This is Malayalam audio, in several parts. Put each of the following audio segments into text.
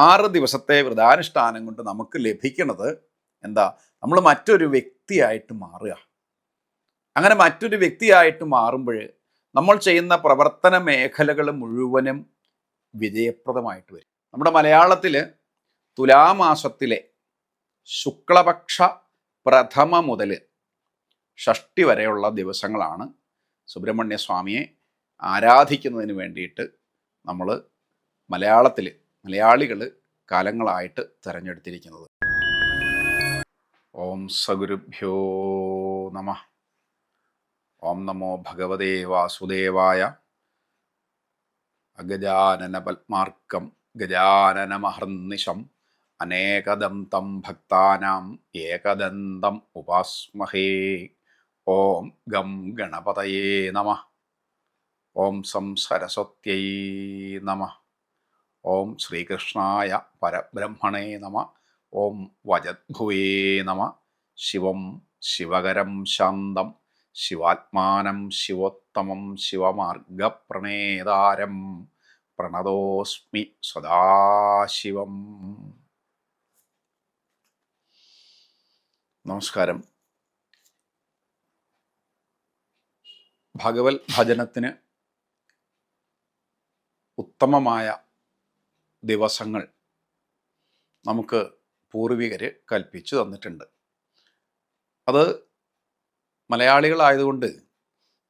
6 ദിവസത്തെ വ്രതാനുഷ്ഠാനം കൊണ്ട് നമുക്ക് ലഭിക്കുന്നത് എന്താ? നമ്മൾ മറ്റൊരു വ്യക്തിയായിട്ട് മാറുക. അങ്ങനെ മറ്റൊരു വ്യക്തിയായിട്ട് മാറുമ്പോൾ നമ്മൾ ചെയ്യുന്ന പ്രവർത്തന മേഖലകൾ മുഴുവനും വിജയപ്രദമായിട്ട് വരും. നമ്മുടെ മലയാളത്തിൽ തുലാമാസത്തിലെ ശുക്ലപക്ഷ പ്രഥമ മുതൽ ഷഷ്ടി വരെയുള്ള ദിവസങ്ങളാണ് സുബ്രഹ്മണ്യ സ്വാമിയെ ആരാധിക്കുന്നതിന് വേണ്ടിയിട്ട് നമ്മൾ മലയാളികൾ കാലങ്ങളായിട്ട് തിരഞ്ഞെടുത്തിരിക്കുന്നത്. ഓം സഗുരുഭ്യോ നമഃ. ഓം നമോ ഭഗവതേ വാസുദേവായ. അഗജാനന പത്മാർക്കം ഗജാനനമഹർനിശം അനേകദന്തം ഭക്താനാം ഏകദന്തം ഉപാസ്മഹേ. ഓം ഗം ഗണപതയേ നമഃ. ഓം സം സരസ്വത്യൈ നമഃ. ഓം ശ്രീകൃഷ്ണായ പരബ്രഹ്മണേ നമഃ. ഓം വജദ്ഭുവേ നമഃ. ശിവം ശിവകരം ശാന്തം ശിവാത്മാനം ശിവോത്തമം ശിവമാർഗപ്രണേതാരം പ്രണതോസ്മി സദാശിവം. നമസ്കാരം. ഭഗവത് ഭജനത്തിന് ഉത്തമമായ ദിവസങ്ങൾ നമുക്ക് പൂർവികർ കൽപ്പിച്ചു തന്നിട്ടുണ്ട്. അത് മലയാളികളായതുകൊണ്ട്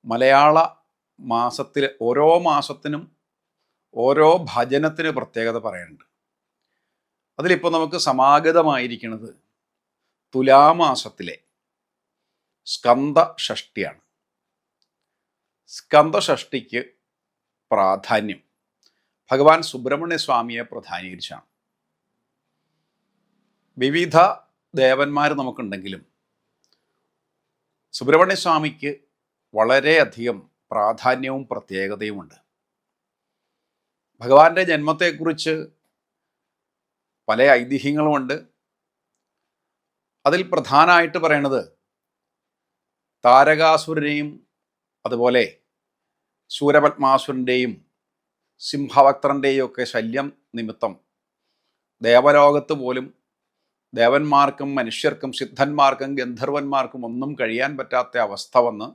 മലയാള മാസത്തിൽ ഓരോ മാസത്തിനും ഓരോ ഭജനത്തിന് പ്രത്യേകത പറയുന്നുണ്ട്. അതിലിപ്പോൾ നമുക്ക് സമാഗതമായിരിക്കുന്നത് തുലാമാസത്തിലെ സ്കന്ദഷഷ്ടിയാണ്. സ്കന്ദഷഷ്ടിക്ക് പ്രാധാന്യം ഭഗവാൻ സുബ്രഹ്മണ്യ സ്വാമിയെ പ്രധാനീകരിച്ചാണ്. വിവിധ ദേവന്മാർ നമുക്കുണ്ടെങ്കിലും സുബ്രഹ്മണ്യ സ്വാമിക്ക് വളരെയധികം പ്രാധാന്യവും പ്രത്യേകതയുമുണ്ട്. ഭഗവാന്റെ ജന്മത്തെക്കുറിച്ച് പല ഐതിഹ്യങ്ങളുമുണ്ട്. അതിൽ പ്രധാനമായിട്ട് പറയണത് താരകാസുരനെയും അതുപോലെ ശൂരപത്മാസുരൻ്റെയും സിംഹവക്ത്രൻ്റെയും ഒക്കെ ശല്യം നിമിത്തം ദേവലോകത്ത് പോലും ദേവന്മാർക്കും മനുഷ്യർക്കും സിദ്ധന്മാർക്കും ഗന്ധർവന്മാർക്കും ഒന്നും കഴിയാൻ പറ്റാത്ത അവസ്ഥ വന്ന്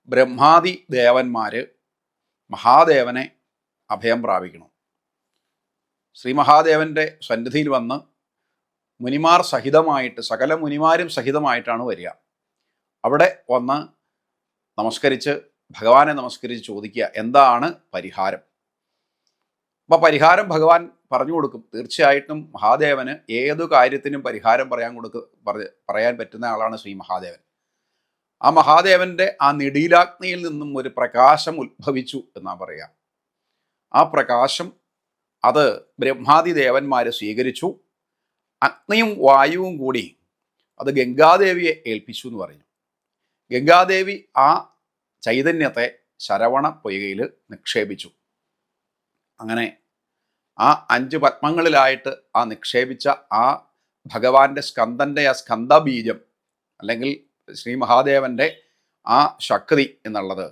ബ്രഹ്മാദി ദേവന്മാർ മഹാദേവനെ അഭയം പ്രാപിക്കണം. ശ്രീ മഹാദേവൻ്റെ സന്നിധിയിൽ വന്ന് മുനിമാർ സഹിതമായിട്ട് സകല മുനിമാരും സഹിതമായിട്ടാണ് വരിക. അവിടെ വന്ന് നമസ്കരിച്ച് ഭഗവാനെ നമസ്കരിച്ച് ചോദിക്കുക എന്താണ് പരിഹാരം. അപ്പോൾ പരിഹാരം ഭഗവാൻ പറഞ്ഞു കൊടുക്കും. തീർച്ചയായിട്ടും മഹാദേവന് ഏതു കാര്യത്തിനും പരിഹാരം പറയാൻ പറ്റുന്ന ആളാണ് ശ്രീ മഹാദേവൻ. ആ മഹാദേവൻ്റെ ആ നിടീലാഗ്നിയിൽ നിന്നും ഒരു പ്രകാശം ഉത്ഭവിച്ചു എന്നാ പറയുക. ആ പ്രകാശം അത് ബ്രഹ്മാദി ദേവന്മാർ സ്വീകരിച്ചു. അഗ്നിയും വായുവും കൂടി അത് ഗംഗാദേവിയെ ഏൽപ്പിച്ചു എന്ന് പറഞ്ഞു. ഗംഗാദേവി ആ ചൈതന്യത്തെ ശരവണ പൊയ്കയിൽ നിക്ഷേപിച്ചു. അങ്ങനെ ആ 5 പത്മങ്ങളിലായിട്ട് ആ നിക്ഷേപിച്ച ആ ഭഗവാന്റെ സ്കന്ദൻ്റെ ആ സ്കന്ദബീജം അല്ലെങ്കിൽ ശ്രീ മഹാദേവൻ്റെ ആ ശക്തി എന്നുള്ളത്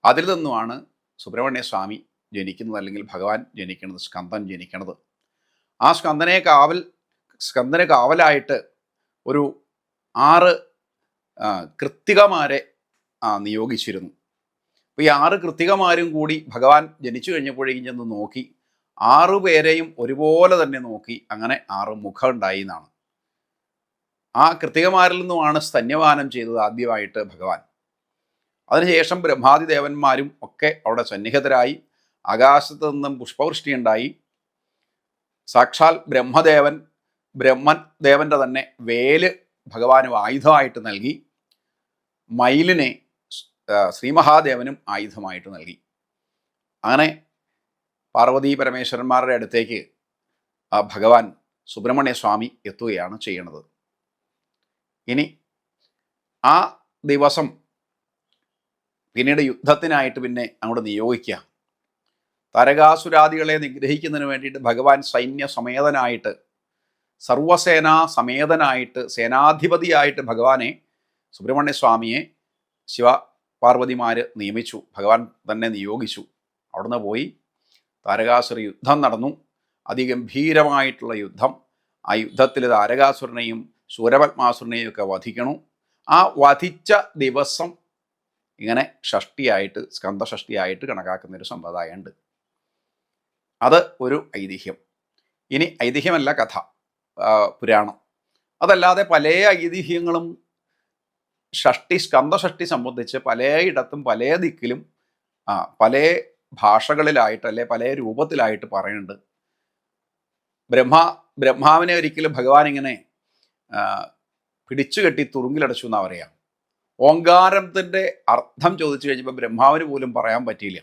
അതിൽ നിന്നുമാണ് സുബ്രഹ്മണ്യ സ്വാമി ജനിക്കുന്നത്, അല്ലെങ്കിൽ ഭഗവാൻ ജനിക്കുന്നത്, സ്കന്ദൻ ജനിക്കുന്നത്. ആ സ്കന്ദന് കാവലായിട്ട് ഒരു 6 കൃത്തികമാരെ നിയോഗിച്ചിരുന്നു. അപ്പോൾ ഈ 6 കൃത്തികമാരും കൂടി ഭഗവാൻ ജനിച്ചു കഴിഞ്ഞപ്പോഴേക്കും ചെന്ന് നോക്കി 6 പേരെയും ഒരുപോലെ തന്നെ നോക്കി. അങ്ങനെ 6 മുഖം ഉണ്ടായി എന്നാണ്. ആ കൃത്തികമാരിൽ നിന്നുമാണ് സ്തന്യപാനം ചെയ്തത് ആദ്യമായിട്ട് ഭഗവാൻ. അതിനുശേഷം ബ്രഹ്മാദി ദേവന്മാരും ഒക്കെ അവിടെ സന്നിഹിതരായി. ആകാശത്ത് നിന്നും പുഷ്പവൃഷ്ടി ഉണ്ടായി. സാക്ഷാൽ ബ്രഹ്മൻ ദേവൻ്റെ തന്നെ വേല് ഭഗവാന് ആയുധമായിട്ട് നൽകി. മയിലിനെ ശ്രീ മഹാദേവനും ആയുധമായിട്ട് നൽകി. അങ്ങനെ പാർവതീ പരമേശ്വരന്മാരുടെ അടുത്തേക്ക് ആ ഭഗവാൻ സുബ്രഹ്മണ്യ സ്വാമി എത്തുകയാണ് ചെയ്യുന്നത്. ഇനി ആ ദിവസം പിന്നീട് യുദ്ധത്തിനായിട്ട് പിന്നെ അങ്ങോട്ട് നിയോഗിക്കുക. താരകാസുരാദികളെ നിഗ്രഹിക്കുന്നതിന് വേണ്ടിയിട്ട് ഭഗവാൻ സൈന്യസമേതനായിട്ട് സർവസേനാ സമേതനായിട്ട് സേനാധിപതിയായിട്ട് ഭഗവാനെ സുബ്രഹ്മണ്യ സ്വാമിയെ ശിവ പാർവതിമാർ നിയമിച്ചു. ഭഗവാൻ തന്നെ നിയോഗിച്ചു. അവിടുന്ന് പോയി താരകാസുര യുദ്ധം നടന്നു. അതിഗംഭീരമായിട്ടുള്ള യുദ്ധം. ആ യുദ്ധത്തിൽ താരകാസുരനെയും ശൂരപത്മാസുരനെയും ഒക്കെ വധിക്കണു. ആ വധിച്ച ദിവസം ഇങ്ങനെ ഷഷ്ടിയായിട്ട്, സ്കന്ധഷഷ്ടിയായിട്ട് കണക്കാക്കുന്നൊരു സമ്പ്രദായമുണ്ട്. അത് ഒരു ഐതിഹ്യം. ഇനി ഐതിഹ്യമല്ല, കഥ, പുരാണം. അതല്ലാതെ പല ഐതിഹ്യങ്ങളും സ്കന്ധഷഷ്ടി സംബന്ധിച്ച് പലയിടത്തും പല ദിക്കിലും പല ഭാഷകളിലായിട്ട് അല്ലെ പല രൂപത്തിലായിട്ട് പറയുന്നുണ്ട്. ബ്രഹ്മാവിനെ ഒരിക്കലും ഭഗവാൻ ഇങ്ങനെ പിടിച്ചു കെട്ടി തുറുങ്കിലടച്ചു എന്നാ പറയാം. ഓങ്കാരത്തിൻ്റെ അർത്ഥം ചോദിച്ചു കഴിഞ്ഞപ്പോൾ ബ്രഹ്മാവിന് പോലും പറയാൻ പറ്റിയില്ല.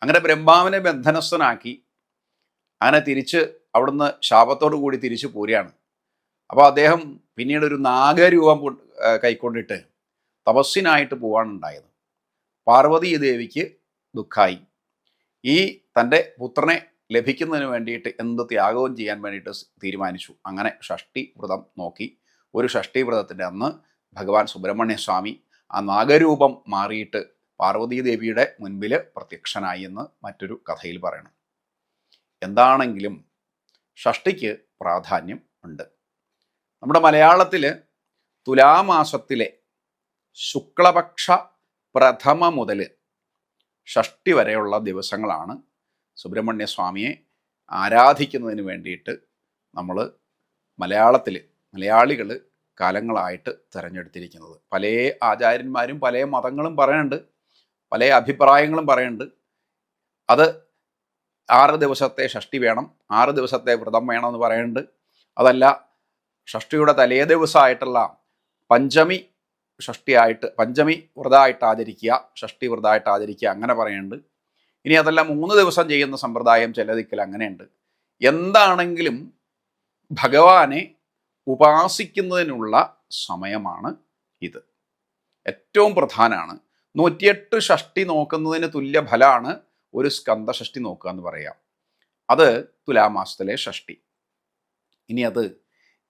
അങ്ങനെ ബ്രഹ്മാവിനെ ബന്ധനസ്ഥനാക്കി അങ്ങനെ തിരിച്ച് അവിടുന്ന് ശാപത്തോടു കൂടി തിരിച്ചു പോരുകയാണ്. അപ്പോൾ അദ്ദേഹം പിന്നീട് ഒരു നാഗരൂപം കൈക്കൊണ്ടിട്ട് തപസ്സിനായിട്ട് പോവാണ് ഉണ്ടായത്. പാർവതി ദേവിക്ക് ദുഃഖമായി. ഈ തൻ്റെ പുത്രനെ ലഭിക്കുന്നതിന് വേണ്ടിയിട്ട് എന്ത് ത്യാഗവും ചെയ്യാൻ വേണ്ടിയിട്ട് തീരുമാനിച്ചു. അങ്ങനെ ഷഷ്ടി വ്രതം നോക്കി. ഒരു ഷഷ്ടി വ്രതത്തിൻ്റെ അന്ന് ഭഗവാൻ സുബ്രഹ്മണ്യ സ്വാമി ആ നാഗരൂപം മാറിയിട്ട് പാർവതീദേവിയുടെ മുൻപിൽ പ്രത്യക്ഷനായി എന്ന് മറ്റൊരു കഥയിൽ പറയണം. എന്താണെങ്കിലും ഷഷ്ടിക്ക് പ്രാധാന്യം ഉണ്ട്. നമ്മുടെ മലയാളത്തിൽ തുലാമാസത്തിലെ ശുക്ലപക്ഷ പ്രഥമ മുതൽ ഷഷ്ടി വരെയുള്ള ദിവസങ്ങളാണ് സുബ്രഹ്മണ്യ സ്വാമിയെ ആരാധിക്കുന്നതിന് വേണ്ടിയിട്ട് നമ്മൾ മലയാളികൾ കാലങ്ങളായിട്ട് തിരഞ്ഞെടുത്തിരിക്കുന്നത്. പല ആചാര്യന്മാരും പല മതങ്ങളും പറയുന്നുണ്ട്, പല അഭിപ്രായങ്ങളും പറയുന്നുണ്ട്. അത് 6 ദിവസത്തെ ഷഷ്ടി വേണം, 6 ദിവസത്തെ വ്രതം വേണമെന്ന് പറയുന്നുണ്ട്. അതല്ല, ഷഷ്ടിയുടെ തലേ ദിവസമായിട്ടുള്ള പഞ്ചമി വ്രതമായിട്ട് ആചരിക്കുക, ഷഷ്ടി വ്രതമായിട്ട് ആചരിക്കുക, അങ്ങനെ പറയുന്നുണ്ട്. ഇനി അതല്ല 3 ദിവസം ചെയ്യുന്ന സമ്പ്രദായം ചില ദിക്കിൽ അങ്ങനെയുണ്ട്. എന്താണെങ്കിലും ഭഗവാനെ ഉപാസിക്കുന്നതിനുള്ള സമയമാണ് ഇത്. ഏറ്റവും പ്രധാനമാണ്. 108 ഷഷ്ടി നോക്കുന്നതിന് തുല്യ ഫലമാണ് ഒരു സ്കന്ധഷഷ്ടി നോക്കുക എന്ന് പറയാം. അത് തുലാമാസത്തിലെ ഷഷ്ടി. ഇനി അത്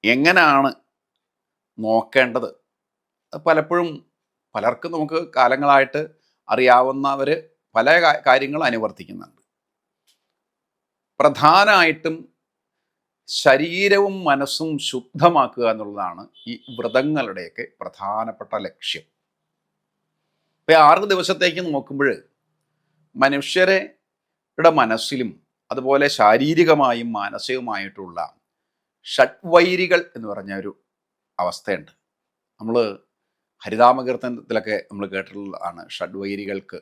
എങ്ങനെയാണ് നോക്കേണ്ടത്? പലപ്പോഴും പലർക്കും നമുക്ക് കാലങ്ങളായിട്ട് അറിയാവുന്നവർ പല കാര്യങ്ങൾ അനുവർത്തിക്കുന്നുണ്ട്. പ്രധാനമായിട്ടും ശരീരവും മനസ്സും ശുദ്ധമാക്കുക എന്നുള്ളതാണ് ഈ വ്രതങ്ങളുടെയൊക്കെ പ്രധാനപ്പെട്ട ലക്ഷ്യം. ഇപ്പം 6 ദിവസത്തേക്ക് നോക്കുമ്പോൾ മനുഷ്യരുടെ മനസ്സിലും അതുപോലെ ശാരീരികമായും മാനസികമായിട്ടുള്ള ഷഡ്വൈരികൾ എന്ന് പറഞ്ഞ ഒരു അവസ്ഥയുണ്ട്. നമ്മൾ ഹരിതാമകീർത്തനത്തിലൊക്കെ നമ്മൾ കേട്ടിട്ടുള്ളതാണ് ഷഡ്വൈരികൾക്ക്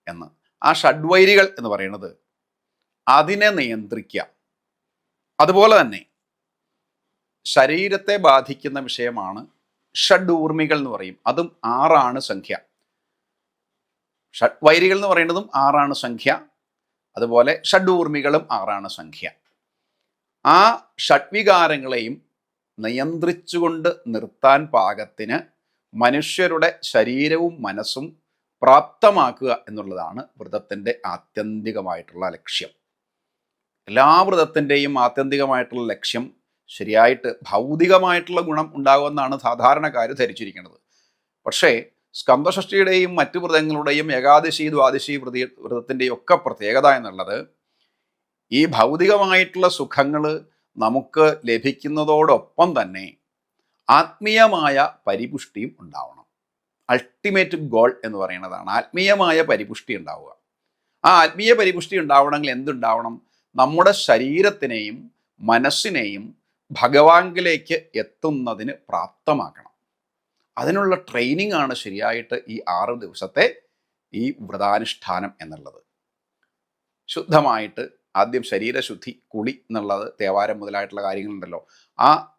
എന്ന്. ആ ഷഡ്വൈരികൾ എന്ന് പറയുന്നത് അതിനെ നിയന്ത്രിക്കുക. അതുപോലെ തന്നെ ശരീരത്തെ ബാധിക്കുന്ന വിഷയമാണ് ഷഡ്ഊർമികൾ എന്ന് പറയും. അതും 6 സംഖ്യ. ഷഡ്വൈരികൾ എന്ന് പറയുന്നതും 6 സംഖ്യ. അതുപോലെ ഷഡ്ഊർമികളും 6 സംഖ്യ. ആ ഷഡ്വികാരങ്ങളെയും നിയന്ത്രിച്ചുകൊണ്ട് നിർത്താൻ പാകത്തിന് മനുഷ്യരുടെ ശരീരവും മനസ്സും പ്രാപ്തമാക്കുക എന്നുള്ളതാണ് വ്രതത്തിൻ്റെ ആത്യന്തികമായിട്ടുള്ള ലക്ഷ്യം. എല്ലാ വ്രതത്തിൻ്റെയും ആത്യന്തികമായിട്ടുള്ള ലക്ഷ്യം ശരിയായിട്ട് ഭൗതികമായിട്ടുള്ള ഗുണം ഉണ്ടാകുമെന്നാണ് സാധാരണക്കാർ ധരിച്ചിരിക്കുന്നത്. പക്ഷേ സ്കന്ധഷഷ്ടിയുടെയും മറ്റു വ്രതങ്ങളുടെയും ഏകാദശി ദ്വാദശി വ്രതത്തിൻ്റെയും ഒക്കെ പ്രത്യേകത എന്നുള്ളത് ഈ ഭൗതികമായിട്ടുള്ള സുഖങ്ങൾ നമുക്ക് ലഭിക്കുന്നതോടൊപ്പം തന്നെ ആത്മീയമായ പരിപുഷ്ടിയും ഉണ്ടാവണം. അൾട്ടിമേറ്റ് ഗോൾ എന്ന് പറയുന്നതാണ് ആത്മീയമായ പരിപുഷ്ടി ഉണ്ടാവുക. ആ ആത്മീയ പരിപുഷ്ടി ഉണ്ടാവണമെങ്കിൽ എന്തുണ്ടാവണം? നമ്മുടെ ശരീരത്തിനെയും മനസ്സിനെയും ഭഗവാനിലേക്ക് എത്തുന്നതിന് പ്രാപ്തമാക്കണം. അതിനുള്ള ട്രെയിനിങ് ആണ് ശരിയായിട്ട് ഈ 6 ദിവസത്തെ ഈ വ്രതാനുഷ്ഠാനം എന്നുള്ളത്. ശുദ്ധമായിട്ട് ആദ്യം ശരീരശുദ്ധി, കുളി എന്നുള്ളത് തേവാരം മുതലായിട്ടുള്ള കാര്യങ്ങളുണ്ടല്ലോ,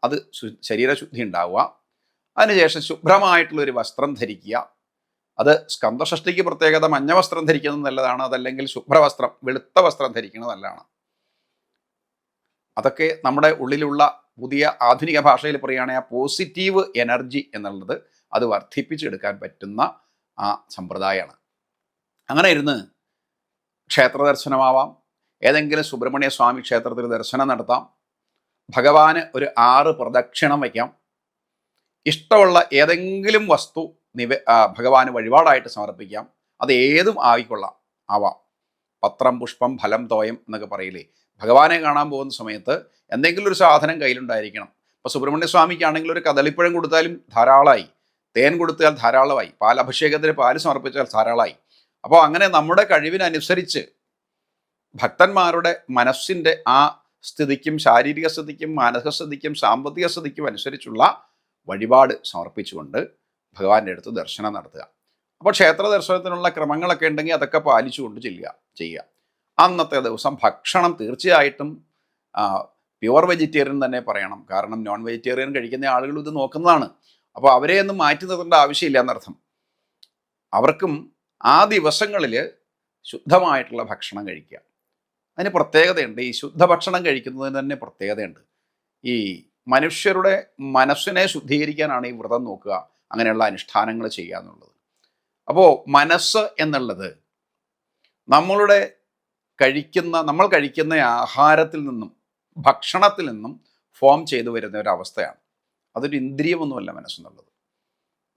അത് ശരീരശുദ്ധി ഉണ്ടാവുക. അതിനുശേഷം ശുഭ്രമായിട്ടുള്ളൊരു വസ്ത്രം ധരിക്കുക. അത് സ്കന്ധഷഷ്ടിക്ക് പ്രത്യേകത മഞ്ഞ വസ്ത്രം ധരിക്കുന്നത് നല്ലതാണ്. അതല്ലെങ്കിൽ ശുഭ്രവസ്ത്രം, വെളുത്ത വസ്ത്രം ധരിക്കുന്നത് നല്ലതാണ്. അതൊക്കെ നമ്മുടെ ഉള്ളിലുള്ള പുതിയ ആധുനിക ഭാഷയിൽ പറയുകയാണെങ്കിൽ ആ പോസിറ്റീവ് എനർജി എന്നുള്ളത് അത് വർദ്ധിപ്പിച്ചെടുക്കാൻ പറ്റുന്ന ആ സമ്പ്രദായമാണ്. അങ്ങനെ ഇരുന്ന് ക്ഷേത്ര ദർശനമാവാം, ഏതെങ്കിലും സുബ്രഹ്മണ്യ സ്വാമി ക്ഷേത്രത്തിൽ ദർശനം നടത്താം, ഭഗവാന് ഒരു 6 പ്രദക്ഷിണം വയ്ക്കാം, ഇഷ്ടമുള്ള ഏതെങ്കിലും വസ്തു ഭഗവാന് വഴിപാടായിട്ട് സമർപ്പിക്കാം. അത് ഏതും ആവാം. പത്രം, പുഷ്പം, ഫലം, തോയം എന്നൊക്കെ പറയില്ലേ, ഭഗവാനെ കാണാൻ പോകുന്ന സമയത്ത് എന്തെങ്കിലും ഒരു സാധനം കയ്യിലുണ്ടായിരിക്കണം. ഇപ്പോൾ സുബ്രഹ്മണ്യ സ്വാമിക്കാണെങ്കിൽ ഒരു കദളിപ്പഴം കൊടുത്താലും ധാരാളമായി, തേൻ കൊടുത്താൽ ധാരാളമായി, പാലഭിഷേകത്തിന് പാല് സമർപ്പിച്ചാൽ ധാരാളമായി. അപ്പോൾ അങ്ങനെ നമ്മുടെ കഴിവിനനുസരിച്ച് ഭക്തന്മാരുടെ മനസ്സിൻ്റെ ആ സ്ഥിതിക്കും ശാരീരിക സ്ഥിതിക്കും മാനസിക സ്ഥിതിക്കും സാമ്പത്തിക സ്ഥിതിക്കും അനുസരിച്ചുള്ള വഴിപാട് സമർപ്പിച്ചുകൊണ്ട് ഭഗവാന്റെ അടുത്ത് ദർശനം നടത്തുക. അപ്പോൾ ക്ഷേത്ര ദർശനത്തിനുള്ള ക്രമങ്ങളൊക്കെ ഉണ്ടെങ്കിൽ അതൊക്കെ പാലിച്ചുകൊണ്ട് ചെയ്യുക. അന്നത്തെ ദിവസം ഭക്ഷണം തീർച്ചയായിട്ടും പ്യുവർ വെജിറ്റേറിയൻ തന്നെ പറയണം. കാരണം നോൺ വെജിറ്റേറിയൻ കഴിക്കുന്ന ആളുകൾ ഇത് നോക്കുന്നതാണ്. അപ്പോൾ അവരെ ഒന്നും മാറ്റി നിർത്തേണ്ട ആവശ്യമില്ല എന്നർത്ഥം. അവർക്കും ആ ദിവസങ്ങളിൽ ശുദ്ധമായിട്ടുള്ള ഭക്ഷണം കഴിക്കുക. അതിന് പ്രത്യേകതയുണ്ട്. ഈ ശുദ്ധഭക്ഷണം കഴിക്കുന്നതിന് തന്നെ പ്രത്യേകതയുണ്ട്. ഈ മനുഷ്യരുടെ മനസ്സിനെ ശുദ്ധീകരിക്കാനാണ് ഈ വ്രതം നോക്കുക, അങ്ങനെയുള്ള അനുഷ്ഠാനങ്ങൾ ചെയ്യുക എന്നുള്ളത്. അപ്പോൾ മനസ്സ് എന്നുള്ളത് നമ്മൾ കഴിക്കുന്ന ആഹാരത്തിൽ നിന്നും ഭക്ഷണത്തിൽ നിന്നും ഫോം ചെയ്തു വരുന്ന ഒരു അവസ്ഥയാണ്. അതൊരു ഇന്ദ്രിയമൊന്നുമല്ല മനസ്സെന്നുള്ളത്.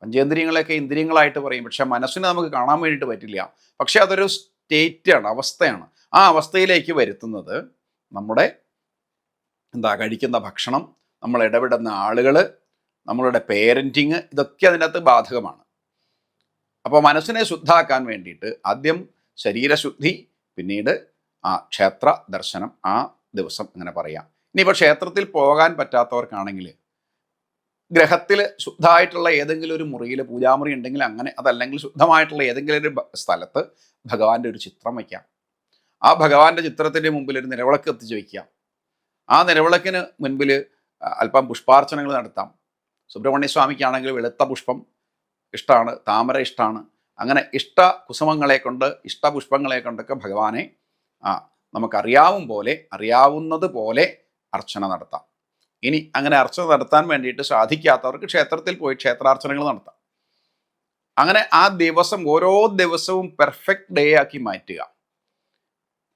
പഞ്ചേന്ദ്രിയങ്ങളൊക്കെ ഇന്ദ്രിയങ്ങളായിട്ട് പറയും, പക്ഷെ മനസ്സിനെ നമുക്ക് കാണാൻ വേണ്ടിയിട്ട് പറ്റില്ല. പക്ഷെ അതൊരു സ്റ്റേറ്റാണ്, അവസ്ഥയാണ്. ആ അവസ്ഥയിലേക്ക് വരുത്തുന്നത് നമ്മുടെ കഴിക്കുന്ന ഭക്ഷണം, നമ്മൾ ഇടപെടുന്ന ആളുകൾ, നമ്മളുടെ പേരൻറ്റിങ്, ഇതൊക്കെ അതിനകത്ത് ബാധകമാണ്. അപ്പോൾ മനസ്സിനെ ശുദ്ധാക്കാൻ വേണ്ടിയിട്ട് ആദ്യം ശരീരശുദ്ധി, പിന്നീട് ക്ഷേത്ര ദർശനം ആ ദിവസം അങ്ങനെ പറയാം. ഇനിയിപ്പോൾ ക്ഷേത്രത്തിൽ പോകാൻ പറ്റാത്തവർക്കാണെങ്കിൽ ഗ്രഹത്തിൽ ശുദ്ധമായിട്ടുള്ള ഏതെങ്കിലും ഒരു മുറിയിൽ പൂജാമുറി ഉണ്ടെങ്കിൽ അങ്ങനെ, അതല്ലെങ്കിൽ ശുദ്ധമായിട്ടുള്ള ഏതെങ്കിലും ഒരു സ്ഥലത്ത് ഭഗവാന്റെ ഒരു ചിത്രം വയ്ക്കാം. ആ ഭഗവാന്റെ ചിത്രത്തിൻ്റെ മുമ്പിൽ ഒരു നിലവിളക്ക് എത്തിച്ച് വയ്ക്കാം. ആ നിലവിളക്കിന് മുൻപിൽ അല്പം പുഷ്പാർച്ചനകൾ നടത്താം. സുബ്രഹ്മണ്യ സ്വാമിക്കാണെങ്കിൽ വെളുത്ത പുഷ്പം ഇഷ്ടമാണ്, താമര ഇഷ്ടമാണ്. അങ്ങനെ കുസുമങ്ങളെ കൊണ്ട്, പുഷ്പങ്ങളെ കൊണ്ടൊക്കെ ഭഗവാനെ അറിയാവുന്നത് പോലെ അർച്ചന നടത്താം. ഇനി അങ്ങനെ അർച്ചന നടത്താൻ വേണ്ടിയിട്ട് സാധിക്കാത്തവർക്ക് ക്ഷേത്രത്തിൽ പോയി ക്ഷേത്രാർച്ചനകൾ നടത്താം. അങ്ങനെ ആ ദിവസം, ഓരോ ദിവസവും പെർഫെക്റ്റ് ഡേ ആക്കി മാറ്റുക,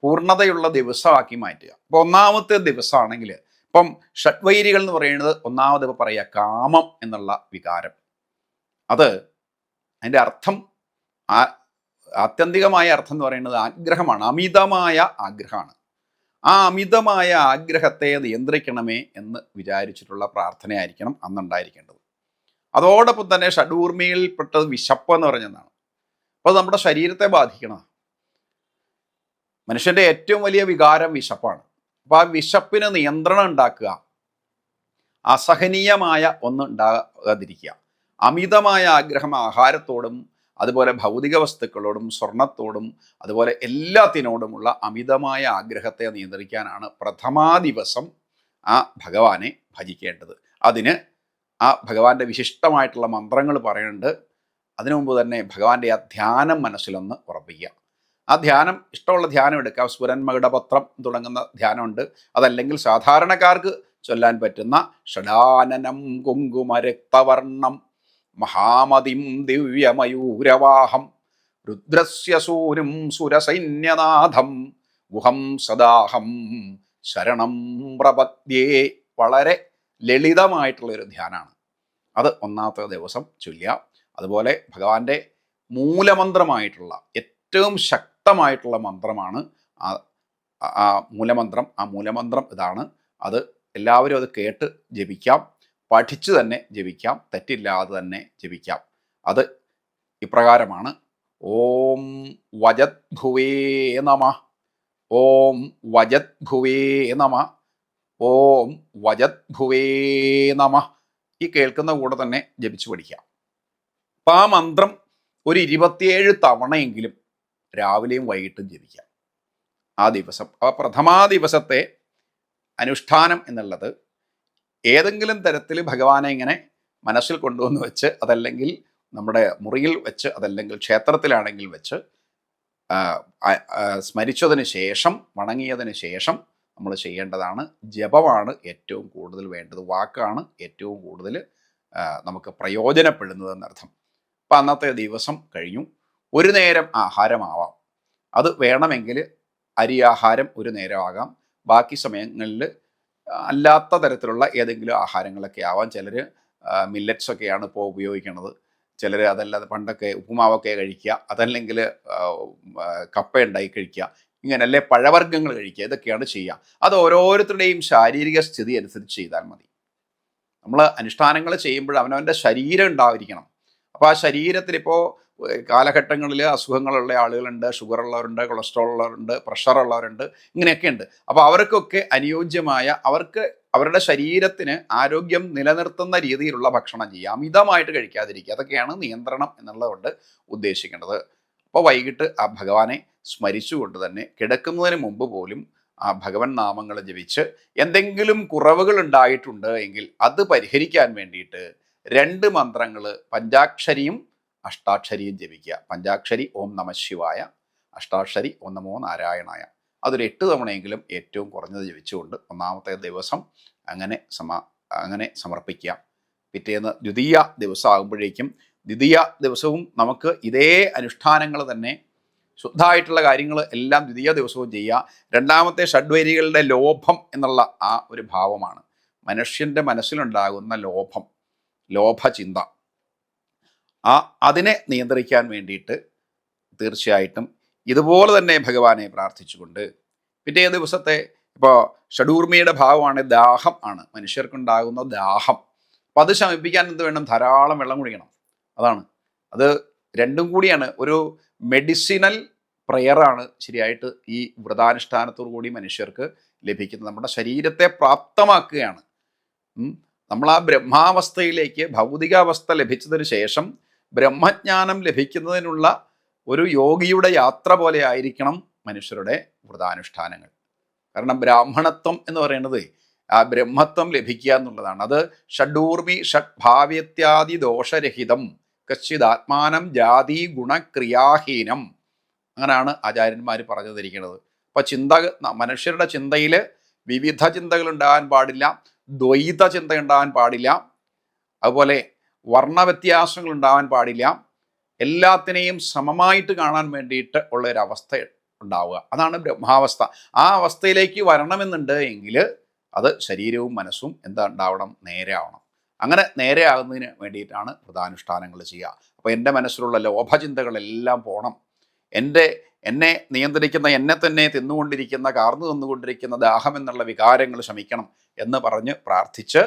പൂർണ്ണതയുള്ള ദിവസമാക്കി മാറ്റുക. ഇപ്പോൾ ഒന്നാമത്തെ ദിവസമാണെങ്കിൽ, ഇപ്പം ഷഡ്വൈരികൾ എന്ന് പറയുന്നത് ഒന്നാമത് പറയുക കാമം എന്നുള്ള വികാരം. അതിൻ്റെ അർത്ഥം, ആത്യന്തികമായ അർത്ഥം എന്ന് പറയുന്നത് ആഗ്രഹമാണ്, അമിതമായ ആഗ്രഹമാണ്. ആ അമിതമായ ആഗ്രഹത്തെ നിയന്ത്രിക്കണമേ എന്ന് വിചാരിച്ചിട്ടുള്ള പ്രാർത്ഥനയായിരിക്കണം അന്നുണ്ടായിരിക്കേണ്ടത്. അതോടൊപ്പം തന്നെ ഷഡൂർമിയിൽപ്പെട്ടത് വിശപ്പ് എന്ന് പറഞ്ഞതാണ്. അപ്പോൾ അത് നമ്മുടെ ശരീരത്തെ ബാധിക്കണം. മനുഷ്യൻ്റെ ഏറ്റവും വലിയ വികാരം വിശപ്പാണ്. അപ്പോൾ ആ വിശപ്പിന് നിയന്ത്രണം ഉണ്ടാക്കുക, അസഹനീയമായ ഉണ്ടാകാതിരിക്കുക. അമിതമായ ആഗ്രഹം ആഹാരത്തോടും അതുപോലെ ഭൗതിക വസ്തുക്കളോടും സ്വർണത്തോടും അതുപോലെ എല്ലാത്തിനോടുമുള്ള അമിതമായ ആഗ്രഹത്തെ നിയന്ത്രിക്കാനാണ് പ്രഥമാ ദിവസം ആ ഭഗവാനെ ഭജിക്കേണ്ടത്. അതിന് ആ ഭഗവാന്റെ വിശിഷ്ടമായിട്ടുള്ള മന്ത്രങ്ങൾ പറയുന്നുണ്ട്. അതിനു മുമ്പ് തന്നെ ഭഗവാന്റെ ആ ധ്യാനം മനസ്സിലൊന്ന് ഉറപ്പിക്കുക. ആ ധ്യാനം, ഇഷ്ടമുള്ള ധ്യാനം എടുക്കാം. സ്ഫുരന്മകുടപത്രം തുടങ്ങുന്ന ധ്യാനമുണ്ട്. അതല്ലെങ്കിൽ സാധാരണക്കാർക്ക് ചൊല്ലാൻ പറ്റുന്ന ഷഡാനനം കുങ്കുമരക്തവർണം മഹാമതിം ദിവ്യമയൂരവാഹം രുദ്രസ്യ സൂനും സുരസൈന്യനാഥം ഗുഹം സദാഹം ശരണം പ്രപദ്യേ. വളരെ ലളിതമായിട്ടുള്ളൊരു ധ്യാനമാണ്. അത് ഒന്നാമത്തെ ദിവസം ചൊല്ലുക. അതുപോലെ ഭഗവാന്റെ മൂലമന്ത്രമായിട്ടുള്ള ഏറ്റവും ശക്തമായിട്ടുള്ള മന്ത്രമാണ് ആ മൂലമന്ത്രം. ആ മൂലമന്ത്രം ഇതാണ്. അത് എല്ലാവരും അത് കേട്ട് ജപിക്കാം, പഠിച്ചു തന്നെ ജപിക്കാം, തെറ്റില്ലാതെ തന്നെ ജപിക്കാം. അത് ഇപ്രകാരമാണ്: ഓം വജദ്ഭുവേ നമഃ, ഓം വജദ്ഭുവേ നമഃ, ഓം വജദ്ഭുവേ നമഃ. ഈ കേൾക്കുന്ന കൂടെ തന്നെ ജപിച്ചു പഠിക്കാം. അപ്പം ആ മന്ത്രം ഒരു 27 തവണയെങ്കിലും രാവിലെയും വൈകിട്ടും ജപിക്കാം ആ ദിവസം. അപ്പോൾ പ്രഥമാ ദിവസത്തെ അനുഷ്ഠാനം എന്നുള്ളത് ഏതെങ്കിലും തരത്തിൽ ഭഗവാനെ ഇങ്ങനെ മനസ്സിൽ കൊണ്ടുവന്ന് വെച്ച്, അതല്ലെങ്കിൽ നമ്മുടെ മുറിയിൽ വെച്ച്, അതല്ലെങ്കിൽ ക്ഷേത്രത്തിലാണെങ്കിൽ വെച്ച് സ്മരിച്ചതിന് ശേഷം, വണങ്ങിയതിന് ശേഷം നമ്മൾ ചെയ്യേണ്ടതാണ്. ജപമാണ് ഏറ്റവും കൂടുതൽ വേണ്ടത്, വാക്കാണ് ഏറ്റവും കൂടുതൽ നമുക്ക് പ്രയോജനപ്പെടുന്നത് എന്നർത്ഥം. അപ്പം അന്നത്തെ ദിവസം കഴിഞ്ഞു. ഒരു നേരം ആഹാരമാവാം. അത് വേണമെങ്കിൽ അരി ആഹാരം ഒരു നേരമാകാം. ബാക്കി സമയങ്ങളിൽ അല്ലാത്ത തരത്തിലുള്ള ഏതെങ്കിലും ആഹാരങ്ങളൊക്കെ ആവാം. ചിലർ മില്ലറ്റ്സൊക്കെയാണ് ഇപ്പോൾ ഉപയോഗിക്കുന്നത്. ചിലർ അതല്ലാതെ പണ്ടൊക്കെ ഉപ്പുമാവൊക്കെ കഴിക്കുക, അതല്ലെങ്കിൽ കപ്പ ഉണ്ടാക്കി കഴിക്കുക. ഇങ്ങനെ അല്ലെ പഴവർഗ്ഗങ്ങൾ കഴിക്കുക, ഇതൊക്കെയാണ് ചെയ്യുക. അത് ഓരോരുത്തരുടെയും ശാരീരിക സ്ഥിതി അനുസരിച്ച് ചെയ്താൽ മതി. നമ്മൾ അനുഷ്ഠാനങ്ങൾ ചെയ്യുമ്പോൾ അവനവൻ്റെ ശരീരം ഉണ്ടായിരിക്കണം. അപ്പോൾ ആ ശരീരത്തിൽ ഇപ്പോൾ കാലഘട്ടങ്ങളിൽ അസുഖങ്ങളുള്ള ആളുകളുണ്ട്, ഷുഗർ ഉള്ളവരുണ്ട്, കൊളസ്ട്രോൾ ഉള്ളവരുണ്ട്, പ്രഷർ ഉള്ളവരുണ്ട്, ഇങ്ങനെയൊക്കെ ഉണ്ട്. അപ്പോൾ അവർക്കൊക്കെ അനുയോജ്യമായ അവരുടെ ശരീരത്തിന് ആരോഗ്യം നിലനിർത്തുന്ന രീതിയിലുള്ള ഭക്ഷണം ചെയ്യുക, അമിതമായിട്ട് കഴിക്കാതിരിക്കുക. അതൊക്കെയാണ് നിയന്ത്രണം എന്നുള്ളതുകൊണ്ട് ഉദ്ദേശിക്കേണ്ടത്. അപ്പോൾ വൈകിട്ട് ആ ഭഗവാനെ സ്മരിച്ചുകൊണ്ട് തന്നെ കിടക്കുന്നതിന് മുമ്പ് പോലും ആ ഭഗവൻ നാമങ്ങൾ ജപിച്ച് എന്തെങ്കിലും കുറവുകൾ ഉണ്ടായിട്ടുണ്ട് എങ്കിൽ അത് പരിഹരിക്കാൻ വേണ്ടിയിട്ട് 2 മന്ത്രങ്ങൾ പഞ്ചാക്ഷരിയും അഷ്ടാക്ഷരിയും ജപിക്കുക. പഞ്ചാക്ഷരി ഓം നമ ശിവായ, അഷ്ടാക്ഷരി ഓം നമോ നാരായണായ. അതൊരു 8 തവണയെങ്കിലും ഏറ്റവും കുറഞ്ഞത് ജപിച്ചുകൊണ്ട് 1-ാമത്തെ ദിവസം അങ്ങനെ സമർപ്പിക്കുക. പിറ്റേന്ന് ദ്വിതീയ ദിവസമാകുമ്പോഴേക്കും ദ്വിതീയ ദിവസവും നമുക്ക് ഇതേ അനുഷ്ഠാനങ്ങൾ തന്നെ, ശുദ്ധമായിട്ടുള്ള കാര്യങ്ങൾ എല്ലാം ദ്വിതീയ ദിവസവും ചെയ്യുക. 2-ാമത്തെ ഷഡ്വൈരികളുടെ ലോഭം എന്നുള്ള ആ ഒരു ഭാവമാണ് മനുഷ്യൻ്റെ മനസ്സിലുണ്ടാകുന്ന ലോഭചിന്ത. അതിനെ നിയന്ത്രിക്കാൻ വേണ്ടിയിട്ട് തീർച്ചയായിട്ടും ഇതുപോലെ തന്നെ ഭഗവാനെ പ്രാർത്ഥിച്ചുകൊണ്ട് പിറ്റേ ദിവസത്തെ, ഇപ്പോൾ ഷഡൂർമിയുടെ ഭാവമാണ് ദാഹം ആണ്, മനുഷ്യർക്കുണ്ടാകുന്ന ദാഹം. അപ്പം അത് ശമിപ്പിക്കാൻ എന്ത് വേണം? ധാരാളം വെള്ളം കുടിക്കണം. അത് രണ്ടും കൂടിയാണ്. ഒരു മെഡിസിനൽ പ്രയറാണ് ശരിയായിട്ട് ഈ വ്രതാനുഷ്ഠാനത്തോടു കൂടി മനുഷ്യർക്ക് ലഭിക്കുന്നത്. നമ്മുടെ ശരീരത്തെ പ്രാപ്തമാക്കുകയാണ്. നമ്മൾ ആ ബ്രഹ്മാവസ്ഥയിലേക്ക്, ഭൗതികാവസ്ഥ ലഭിച്ചതിന് ശേഷം ബ്രഹ്മജ്ഞാനം ലഭിക്കുന്നതിനുള്ള ഒരു യോഗിയുടെ യാത്ര പോലെ ആയിരിക്കണം മനുഷ്യരുടെ വ്രതാനുഷ്ഠാനങ്ങൾ. കാരണം ബ്രാഹ്മണത്വം എന്ന് പറയുന്നത് ആ ബ്രഹ്മത്വം ലഭിക്കുക എന്നുള്ളതാണ്. അത് ഷഡൂർമി ഷഡ്ഭാവ്യത്യാദി ദോഷരഹിതം കശ്ചിദാത്മാനം ജാതി ഗുണക്രിയാഹീനം, അങ്ങനെയാണ് ആചാര്യന്മാർ പറഞ്ഞു തരിക്കുന്നത്. അപ്പോൾ മനുഷ്യരുടെ ചിന്തയിൽ വിവിധ ചിന്തകൾ ഉണ്ടാകാൻ പാടില്ല, ദ്വൈത ചിന്ത ഉണ്ടാകാൻ പാടില്ല, അതുപോലെ വർണ്ണവ്യത്യാസങ്ങൾ ഉണ്ടാകാൻ പാടില്ല. എല്ലാത്തിനെയും സമമായിട്ട് കാണാൻ വേണ്ടിയിട്ട് ഉള്ള ഒരു അവസ്ഥ ഉണ്ടാവുക, അതാണ് ബ്രഹ്മാവസ്ഥ. ആ അവസ്ഥയിലേക്ക് വരണമെന്നുണ്ട് എങ്കിൽ അത് ശരീരവും മനസ്സും ഉണ്ടാവണം? നേരെ ആവണം. അങ്ങനെ നേരെ ആകുന്നതിന് വേണ്ടിയിട്ടാണ് വ്രതാനുഷ്ഠാനങ്ങൾ ചെയ്യുക. അപ്പോൾ എൻ്റെ മനസ്സിലുള്ള ലോഭചിന്തകളെല്ലാം പോകണം. എന്നെ നിയന്ത്രിക്കുന്ന, എന്നെ തന്നെ തിന്നുകൊണ്ടിരിക്കുന്ന, കാർന്നു തിന്നുകൊണ്ടിരിക്കുന്ന ദാഹം എന്നുള്ള വികാരങ്ങൾ ശമിക്കണം എന്ന് പറഞ്ഞ് പ്രാർത്ഥിച്ച്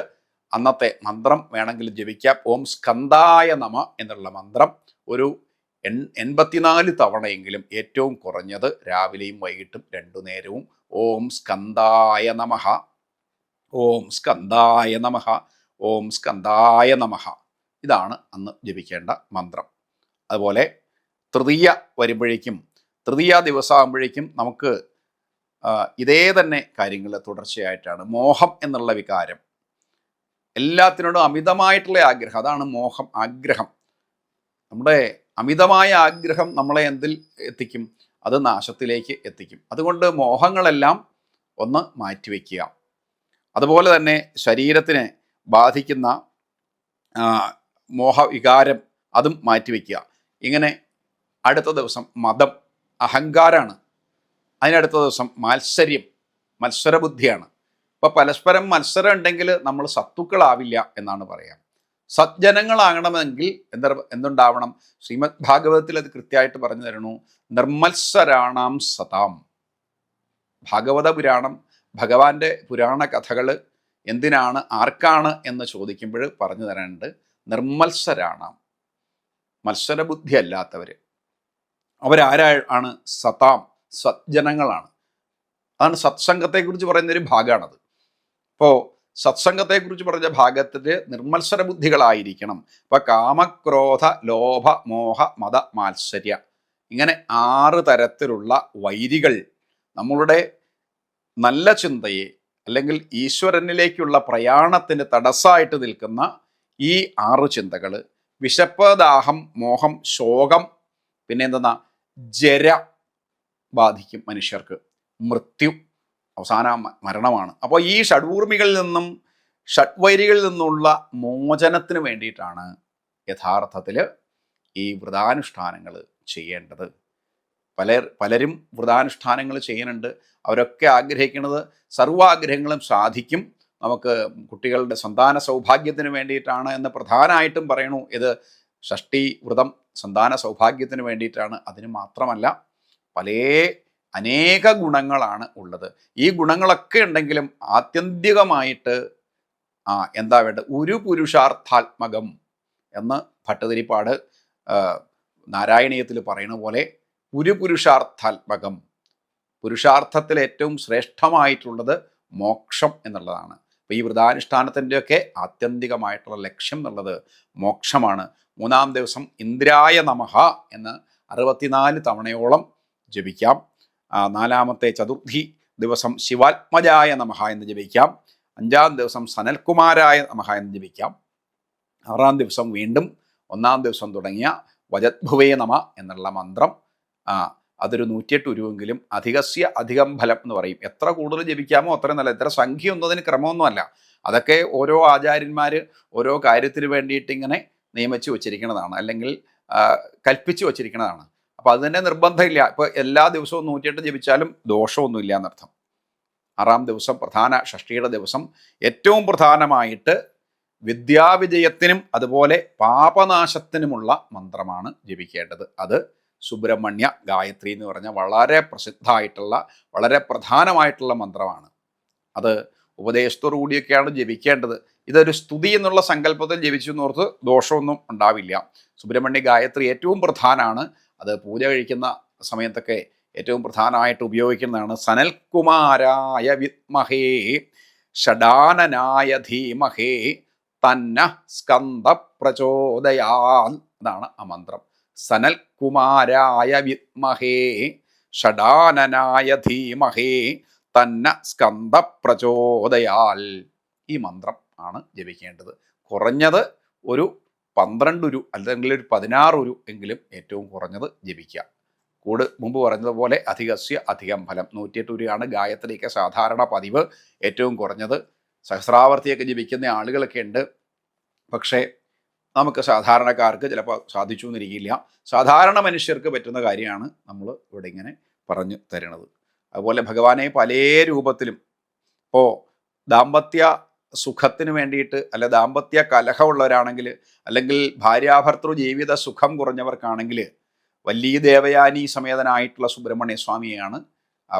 അന്നത്തെ മന്ത്രം വേണമെങ്കിൽ ജപിക്കാം. ഓം സ്കന്ദായ നമ എന്നുള്ള മന്ത്രം ഒരു 84 തവണയെങ്കിലും ഏറ്റവും കുറഞ്ഞത് രാവിലെയും വൈകിട്ടും 2 നേരവും ഓം സ്കന്ദായ നമഃ, ഓം സ്കന്ദായ നമഃ, ഓം സ്കന്ദായ നമഃ, ഇതാണ് അന്ന് ജപിക്കേണ്ട മന്ത്രം. അതുപോലെ തൃതീയ വരുമ്പോഴേക്കും, തൃതീയ ദിവസമാകുമ്പോഴേക്കും നമുക്ക് ഇതേ തന്നെ കാര്യങ്ങൾ തുടർച്ചയായിട്ടാണ്. മോഹം എന്നുള്ള വികാരം, എല്ലാത്തിനോടും അമിതമായിട്ടുള്ള ആഗ്രഹം, അതാണ് മോഹം, ആഗ്രഹം. നമ്മുടെ അമിതമായ ആഗ്രഹം നമ്മളെ എന്തിൽ എത്തിക്കും? അത് നാശത്തിലേക്ക് എത്തിക്കും. അതുകൊണ്ട് മോഹങ്ങളെല്ലാം ഒന്ന് മാറ്റിവെക്കുക. അതുപോലെ തന്നെ ശരീരത്തിനെ ബാധിക്കുന്ന മോഹവികാരം അതും മാറ്റിവെക്കുക. ഇങ്ങനെ അടുത്ത ദിവസം മദം, അഹങ്കാരമാണ്. അതിനടുത്ത ദിവസം മാത്സര്യം, മത്സരബുദ്ധിയാണ്. അപ്പോൾ പരസ്പരം മത്സരം ഉണ്ടെങ്കിൽ നമ്മൾ സത്തുക്കളാവില്ല എന്നാണ് പറയാം. സജ്ജനങ്ങളാകണമെങ്കിൽ എന്തുണ്ടാവണം? ശ്രീമദ് ഭാഗവതത്തിൽ അത് കൃത്യമായിട്ട് പറഞ്ഞു തരണു. നിർമ്മത്സരാണാം സതാം. ഭാഗവത പുരാണം, ഭഗവാന്റെ പുരാണ കഥകൾ എന്തിനാണ്, ആർക്കാണ് എന്ന് ചോദിക്കുമ്പോൾ പറഞ്ഞു തരാനുണ്ട്. നിർമ്മത്സരാണാം, മത്സരബുദ്ധി അല്ലാത്തവർ. അവരാരാണ്? സതാം, സജ്ജനങ്ങളാണ്. അതാണ് സത്സംഗത്തെക്കുറിച്ച് പറയുന്നൊരു ഭാഗമാണത്. ഇപ്പോൾ സത്സംഗത്തെക്കുറിച്ച് പറഞ്ഞ ഭാഗത്തിൽ നിർമ്മത്സര ബുദ്ധികളായിരിക്കണം. അപ്പോൾ കാമക്രോധ ലോഭ മോഹ മത മാത്സര്യ, ഇങ്ങനെ 6 തരത്തിലുള്ള വൈരികൾ നമ്മളുടെ നല്ല ചിന്തയെ അല്ലെങ്കിൽ ഈശ്വരനിലേക്കുള്ള പ്രയാണത്തിന് തടസ്സമായിട്ട് നിൽക്കുന്ന ഈ 6 ചിന്തകൾ, വിശപ്പ്, ദാഹം, മോഹം, ശോകം, പിന്നെ എന്തെന്നാ, ജര ബാധിക്കും മനുഷ്യർക്ക്, മൃത്യു, അവസാന മരണമാണ്. അപ്പോൾ ഈ ഷഡൂർമികളിൽ നിന്നും ഷഡ്വൈരികളിൽ നിന്നുള്ള മോചനത്തിന് വേണ്ടിയിട്ടാണ് യഥാർത്ഥത്തിൽ ഈ വ്രതാനുഷ്ഠാനങ്ങൾ ചെയ്യേണ്ടത്. പലരും വ്രതാനുഷ്ഠാനങ്ങൾ ചെയ്യുന്നുണ്ട്. അവരൊക്കെ ആഗ്രഹിക്കുന്നത് സർവ്വാഗ്രഹങ്ങളും സാധിക്കും, നമുക്ക് കുട്ടികളുടെ സന്താന സൗഭാഗ്യത്തിന് വേണ്ടിയിട്ടാണ് എന്ന് പ്രധാനമായിട്ടും പറയണു. ഇത് ഷഷ്ഠി വ്രതം സന്താന സൗഭാഗ്യത്തിന് വേണ്ടിയിട്ടാണ്. അതിന് മാത്രമല്ല പല അനേക ഗുണങ്ങളാണ് ഉള്ളത്. ഈ ഗുണങ്ങളൊക്കെ ഉണ്ടെങ്കിലും ആത്യന്തികമായിട്ട് എന്താ വേണ്ടത്? ഒരു പുരുഷാർത്ഥാത്മകം എന്ന് ഭട്ടതിരിപ്പാട് നാരായണീയത്തിൽ പറയുന്ന പോലെ ഒരു പുരുഷാർത്ഥാത്മകം, പുരുഷാർത്ഥത്തിൽ ഏറ്റവും ശ്രേഷ്ഠമായിട്ടുള്ളത് മോക്ഷം എന്നുള്ളതാണ്. അപ്പോൾ ഈ വ്രതാനുഷ്ഠാനത്തിൻ്റെയൊക്കെ ആത്യന്തികമായിട്ടുള്ള ലക്ഷ്യം എന്നുള്ളത് മോക്ഷമാണ്. 3-ാം ദിവസം ഇന്ദ്രായ നമഃ എന്ന് 64 തവണയോളം ജപിക്കാം. 4-ാമത്തെ ചതുർത്ഥി ദിവസം ശിവാത്മജായ നമഃ എന്ന് ജപിക്കാം. 5-ാം ദിവസം സനൽകുമാരായ നമഃ എന്ന് ജപിക്കാം. 6-ാം ദിവസം വീണ്ടും 1-ാം ദിവസം തുടങ്ങിയ വജദ്ഭുവേ നമ എന്നുള്ള മന്ത്രം, അതൊരു 108 ഉരുവെങ്കിലും അധികസ്യ അധികം ഫലം എന്ന് പറയും. എത്ര കൂടുതൽ ജപിക്കാമോ അത്രയും നല്ല. എത്ര സംഖ്യ ഒന്നതിന് ക്രമമൊന്നുമല്ല. അതൊക്കെ ഓരോ ആചാര്യന്മാർ ഓരോ കാര്യത്തിന് വേണ്ടിയിട്ട് ഇങ്ങനെ നിയമിച്ച് വച്ചിരിക്കുന്നതാണ്, അല്ലെങ്കിൽ കൽപ്പിച്ച് വച്ചിരിക്കുന്നതാണ്. അപ്പോൾ അത് തന്നെ നിർബന്ധമില്ല. ഇപ്പോൾ എല്ലാ ദിവസവും 108 ജപിച്ചാലും ദോഷമൊന്നുമില്ല എന്നർത്ഥം. 6-ാം ദിവസം പ്രധാന ഷഷ്ഠിയുടെ ദിവസം ഏറ്റവും പ്രധാനമായിട്ട് വിദ്യാവിജയത്തിനും അതുപോലെ പാപനാശത്തിനുമുള്ള മന്ത്രമാണ് ജപിക്കേണ്ടത്. അത് സുബ്രഹ്മണ്യ ഗായത്രി എന്ന് പറഞ്ഞാൽ വളരെ പ്രസിദ്ധമായിട്ടുള്ള വളരെ പ്രധാനമായിട്ടുള്ള മന്ത്രമാണ്. അത് ഉപദേശത്തോടു കൂടിയൊക്കെയാണ് ജപിക്കേണ്ടത്. ഇതൊരു സ്തുതി എന്നുള്ള സങ്കല്പത്തിൽ ജപിച്ചു എന്നോർത്ത് ദോഷമൊന്നും ഉണ്ടാവില്ല. സുബ്രഹ്മണ്യ ഗായത്രി ഏറ്റവും പ്രധാനമാണ്. അത് പൂജ കഴിക്കുന്ന സമയത്തൊക്കെ ഏറ്റവും പ്രധാനമായിട്ട് ഉപയോഗിക്കുന്നതാണ്. സനൽകുമാരായ വിദ്മഹേ ഷഡാനനായ ധീമഹേ തന്ന സ്കന്ദ പ്രചോദയാൽ, അതാണ് ആ മന്ത്രം. സനൽകുമാരായ വിദ്മഹേ ഷഡാനനായ ധീമഹേ തന്ന സ്കന്ദ പ്രചോദയാൽ. ഈ മന്ത്രം ആണ് ജപിക്കേണ്ടത്. കുറഞ്ഞത് ഒരു 12 ഉരു അല്ലെങ്കിൽ ഒരു 16 ഉരു എങ്കിലും ഏറ്റവും കുറഞ്ഞത് ജപിക്കുക. മുമ്പ് പറഞ്ഞതുപോലെ അധികസ്യ അധികം ഫലം. 108 ഉരുയാണ് ഗായത്രിക്ക് സാധാരണ പതിവ്. ഏറ്റവും കുറഞ്ഞത് സഹസ്രാവർത്തിയൊക്കെ ജപിക്കുന്ന ആളുകളൊക്കെ ഉണ്ട്. പക്ഷേ നമുക്ക് സാധാരണക്കാർക്ക് ചിലപ്പോൾ സാധിച്ചു എന്നിരിക്കില്ല. സാധാരണ മനുഷ്യർക്ക് പറ്റുന്ന കാര്യമാണ് നമ്മൾ ഇവിടെ ഇങ്ങനെ പറഞ്ഞു തരുന്നത്. അതുപോലെ ഭഗവാനെ പല രൂപത്തിലും, ഇപ്പോൾ ദാമ്പത്യ സുഖത്തിന് വേണ്ടിയിട്ട്, അല്ല ദാമ്പത്യ കലഹമുള്ളവരാണെങ്കിൽ, അല്ലെങ്കിൽ ഭാര്യാഭർത്തൃ ജീവിത സുഖം കുറഞ്ഞവർക്കാണെങ്കിൽ വല്ലീ ദേവയാനി സമേതനായിട്ടുള്ള സുബ്രഹ്മണ്യ സ്വാമിയെയാണ്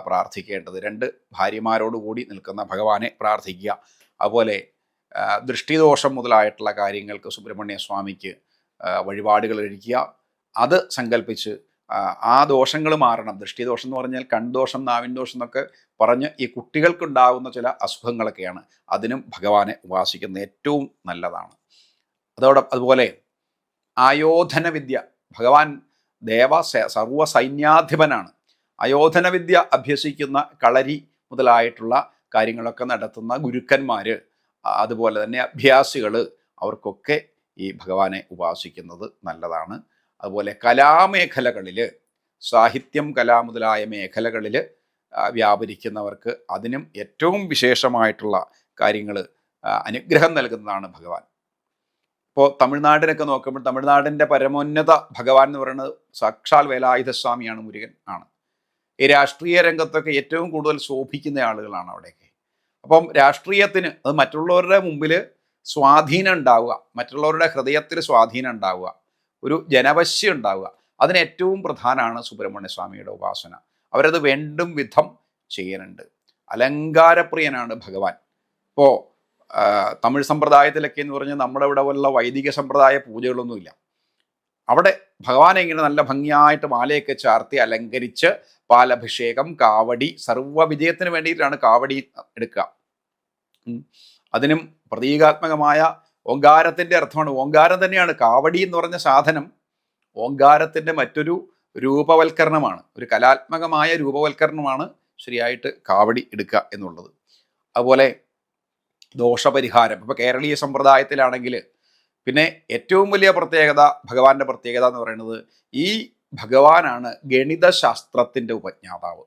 പ്രാർത്ഥിക്കേണ്ടത്. 2 ഭാര്യമാരോടുകൂടി നിൽക്കുന്ന ഭഗവാനെ പ്രാർത്ഥിക്കുക. അതുപോലെ ദൃഷ്ടിദോഷം മുതലായിട്ടുള്ള കാര്യങ്ങൾക്ക് സുബ്രഹ്മണ്യ സ്വാമിക്ക് വഴിപാടുകൾ കഴിക്കുക. അത് സങ്കല്പിച്ച് ആ ദോഷങ്ങൾ മാറണം. ദൃഷ്ടിദോഷം എന്ന് പറഞ്ഞാൽ കൺദോഷം, നാവിൻ ദോഷം എന്നൊക്കെ പറഞ്ഞ് ഈ കുട്ടികൾക്കുണ്ടാകുന്ന ചില അസുഖങ്ങളൊക്കെയാണ്. അതിനും ഭഗവാനെ ഉപാസിക്കുന്നത് ഏറ്റവും നല്ലതാണ്. അതുപോലെ ആയോധന വിദ്യ, ഭഗവാൻ സർവ സൈന്യാധിപനാണ്. ആയോധന വിദ്യ അഭ്യസിക്കുന്ന കളരി മുതലായിട്ടുള്ള കാര്യങ്ങളൊക്കെ നടത്തുന്ന ഗുരുക്കന്മാർ, അതുപോലെ തന്നെ അഭ്യാസികൾ, അവർക്കൊക്കെ ഈ ഭഗവാനെ ഉപാസിക്കുന്നത് നല്ലതാണ്. അതുപോലെ കലാമേഖലകളിൽ, സാഹിത്യം, കല മുതലായ മേഖലകളിൽ വ്യാപരിക്കുന്നവർക്ക് അതിനും ഏറ്റവും വിശേഷമായിട്ടുള്ള കാര്യങ്ങൾ അനുഗ്രഹം നൽകുന്നതാണ് ഭഗവാൻ. ഇപ്പോൾ തമിഴ്നാടിനൊക്കെ നോക്കുമ്പോൾ തമിഴ്നാടിൻ്റെ പരമോന്നത ഭഗവാൻ എന്ന് പറയുന്നത് സാക്ഷാൽ വേലായുധസ്വാമിയാണ്, മുരുകൻ ആണ്. ഈ രാഷ്ട്രീയ രംഗത്തൊക്കെ ഏറ്റവും കൂടുതൽ ശോഭിക്കുന്ന ആളുകളാണ് അവിടെയൊക്കെ. അപ്പം രാഷ്ട്രീയത്തിന് അത് മറ്റുള്ളവരുടെ മുമ്പിൽ സ്വാധീനം ഉണ്ടാവുക, മറ്റുള്ളവരുടെ ഹൃദയത്തിൽ സ്വാധീനം ഉണ്ടാവുക, ഒരു ജനവശ്യം ഉണ്ടാവുക, അതിന് ഏറ്റവും പ്രധാനമാണ് സുബ്രഹ്മണ്യ സ്വാമിയുടെ ഉപാസന. അവരത് വേണ്ടും വിധം ചെയ്യുന്നുണ്ട്. അലങ്കാരപ്രിയനാണ് ഭഗവാൻ. ഇപ്പോൾ തമിഴ് സമ്പ്രദായത്തിലൊക്കെ എന്ന് പറഞ്ഞാൽ നമ്മുടെ ഇവിടെ പോലുള്ള വൈദിക സമ്പ്രദായ പൂജകളൊന്നുമില്ല. അവിടെ ഭഗവാനെ ഇങ്ങനെ നല്ല ഭംഗിയായിട്ട് മാലയൊക്കെ ചാർത്തി അലങ്കരിച്ച് പാലഭിഷേകം, കാവടി, സർവ്വ വിജയത്തിന് വേണ്ടിയിട്ടാണ് കാവടി എടുക്കുക. അതിനും പ്രതീകാത്മകമായ ഓങ്കാരത്തിൻ്റെ അർത്ഥമാണ്. ഓങ്കാരം തന്നെയാണ് കാവടി എന്ന് പറഞ്ഞ സാധനം. ഓങ്കാരത്തിൻ്റെ മറ്റൊരു രൂപവൽക്കരണമാണ്, ഒരു കലാത്മകമായ രൂപവൽക്കരണമാണ് ശരിയായിട്ട് കാവടി എടുക്കുക എന്നുള്ളത്. അതുപോലെ ദോഷപരിഹാരം, ഇപ്പോൾ കേരളീയ സമ്പ്രദായത്തിലാണെങ്കിൽ പിന്നെ ഏറ്റവും വലിയ പ്രത്യേകത, ഭഗവാന്റെ പ്രത്യേകത എന്ന് പറയുന്നത്, ഈ ഭഗവാനാണ് ഗണിതശാസ്ത്രത്തിൻ്റെ ഉപജ്ഞാതാവ്.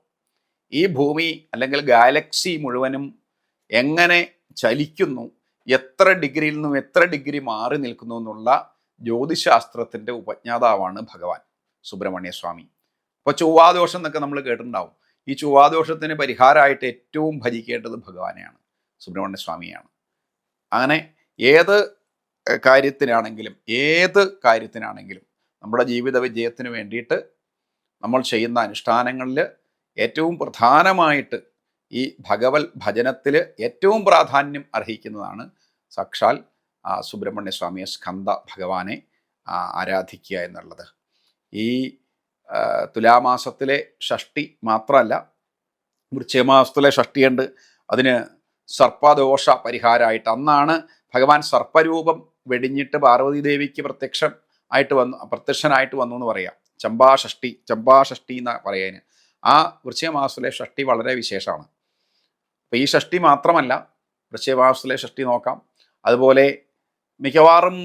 ഈ ഭൂമി അല്ലെങ്കിൽ ഗാലക്സി മുഴുവനും എങ്ങനെ ചലിക്കുന്നു, എത്ര ഡിഗ്രിയിൽ നിന്നും എത്ര ഡിഗ്രി മാറി നിൽക്കുന്നു എന്നുള്ള ജ്യോതിശാസ്ത്രത്തിൻ്റെ ഉപജ്ഞാതാവാണ് ഭഗവാൻ സുബ്രഹ്മണ്യ സ്വാമി. അപ്പോൾ ചൊവ്വാദോഷം എന്നൊക്കെ നമ്മൾ കേട്ടിട്ടുണ്ടാവും. ഈ ചൊവ്വാദോഷത്തിന് പരിഹാരമായിട്ട് ഏറ്റവും ഭജിക്കേണ്ടത് ഭഗവാനെയാണ്, സുബ്രഹ്മണ്യ സ്വാമിയാണ്. അങ്ങനെ ഏത് കാര്യത്തിനാണെങ്കിലും നമ്മുടെ ജീവിത വിജയത്തിന് വേണ്ടിയിട്ട് നമ്മൾ ചെയ്യുന്ന അനുഷ്ഠാനങ്ങളിൽ ഏറ്റവും പ്രധാനമായിട്ട് ഈ ഭഗവത് ഭജനത്തിൽ ഏറ്റവും പ്രാധാന്യം അർഹിക്കുന്നതാണ് സാക്ഷാൽ സുബ്രഹ്മണ്യ സ്വാമിയെ, സ്കന്ദ ഭഗവാനെ ആരാധിക്കുക എന്നുള്ളത്. ഈ തുലാമാസത്തിലെ ഷഷ്ടി മാത്രമല്ല, വൃശ്ചികമാസത്തിലെ ഷഷ്ടിയുണ്ട്. അതിന് സർപ്പദോഷ പരിഹാരമായിട്ട് അന്നാണ് ഭഗവാൻ സർപ്പരൂപം വെടിഞ്ഞിട്ട് പാർവതി ദേവിക്ക് പ്രത്യക്ഷനായിട്ട് വന്നു എന്ന് പറയാം. ചമ്പാഷഷ്ടി എന്ന് പറയാൻ. ആ വൃശ്ചികമാസത്തിലെ ഷഷ്ടി വളരെ വിശേഷമാണ്. അപ്പോൾ ഈ ഷഷ്ടി മാത്രമല്ല, വൃശ്ചികമാസത്തിലെ ഷഷ്ടി നോക്കാം. അതുപോലെ മിക്കവാറും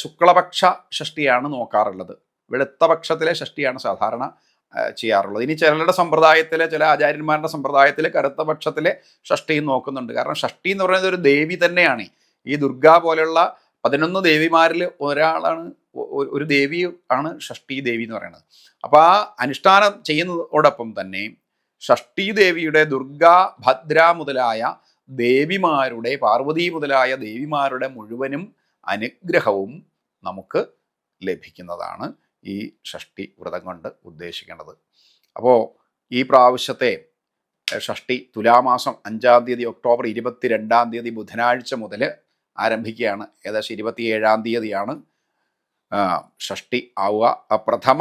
ശുക്ലപക്ഷ ഷഷ്ടിയാണ് നോക്കാറുള്ളത്. വെളുത്ത പക്ഷത്തിലെ ഷഷ്ടിയാണ് സാധാരണ ചെയ്യാറുള്ളത്. ഇനി ചിലരുടെ സമ്പ്രദായത്തിലെ, ചില ആചാര്യന്മാരുടെ സമ്പ്രദായത്തിൽ കറുത്ത പക്ഷത്തിലെ ഷഷ്ടിയും നോക്കുന്നുണ്ട്. കാരണം ഷഷ്ടി എന്ന് പറയുന്നത് ഒരു ദേവി തന്നെയാണ്. ഈ ദുർഗ പോലെയുള്ള 11 ദേവിമാരിൽ ഒരാളാണ്, ഒരു ദേവി ആണ് ഷഷ്ടി ദേവി എന്ന് പറയുന്നത്. അപ്പോൾ ആ അനുഷ്ഠാനം ചെയ്യുന്നതോടൊപ്പം തന്നെ ഷഷ്ടി ദേവിയുടെ, ദുർഗ, ഭദ്ര മുതലായ ദേവിമാരുടെ, പാർവതി മുതലായ ദേവിമാരുടെ മുഴുവനും അനുഗ്രഹവും നമുക്ക് ലഭിക്കുന്നതാണ് ഈ ഷഷ്ടി വ്രതം കൊണ്ട് ഉദ്ദേശിക്കേണ്ടത്. അപ്പോൾ ഈ പ്രാവശ്യത്തെ ഷഷ്ടി തുലാമാസം 5-ാം തീയതി, ഒക്ടോബർ 22-ാം തീയതി ബുധനാഴ്ച മുതൽ ആരംഭിക്കുകയാണ്. ഏകദേശം 27-ാം തീയതിയാണ് ഷഷ്ടി ആവുക. പ്രഥമ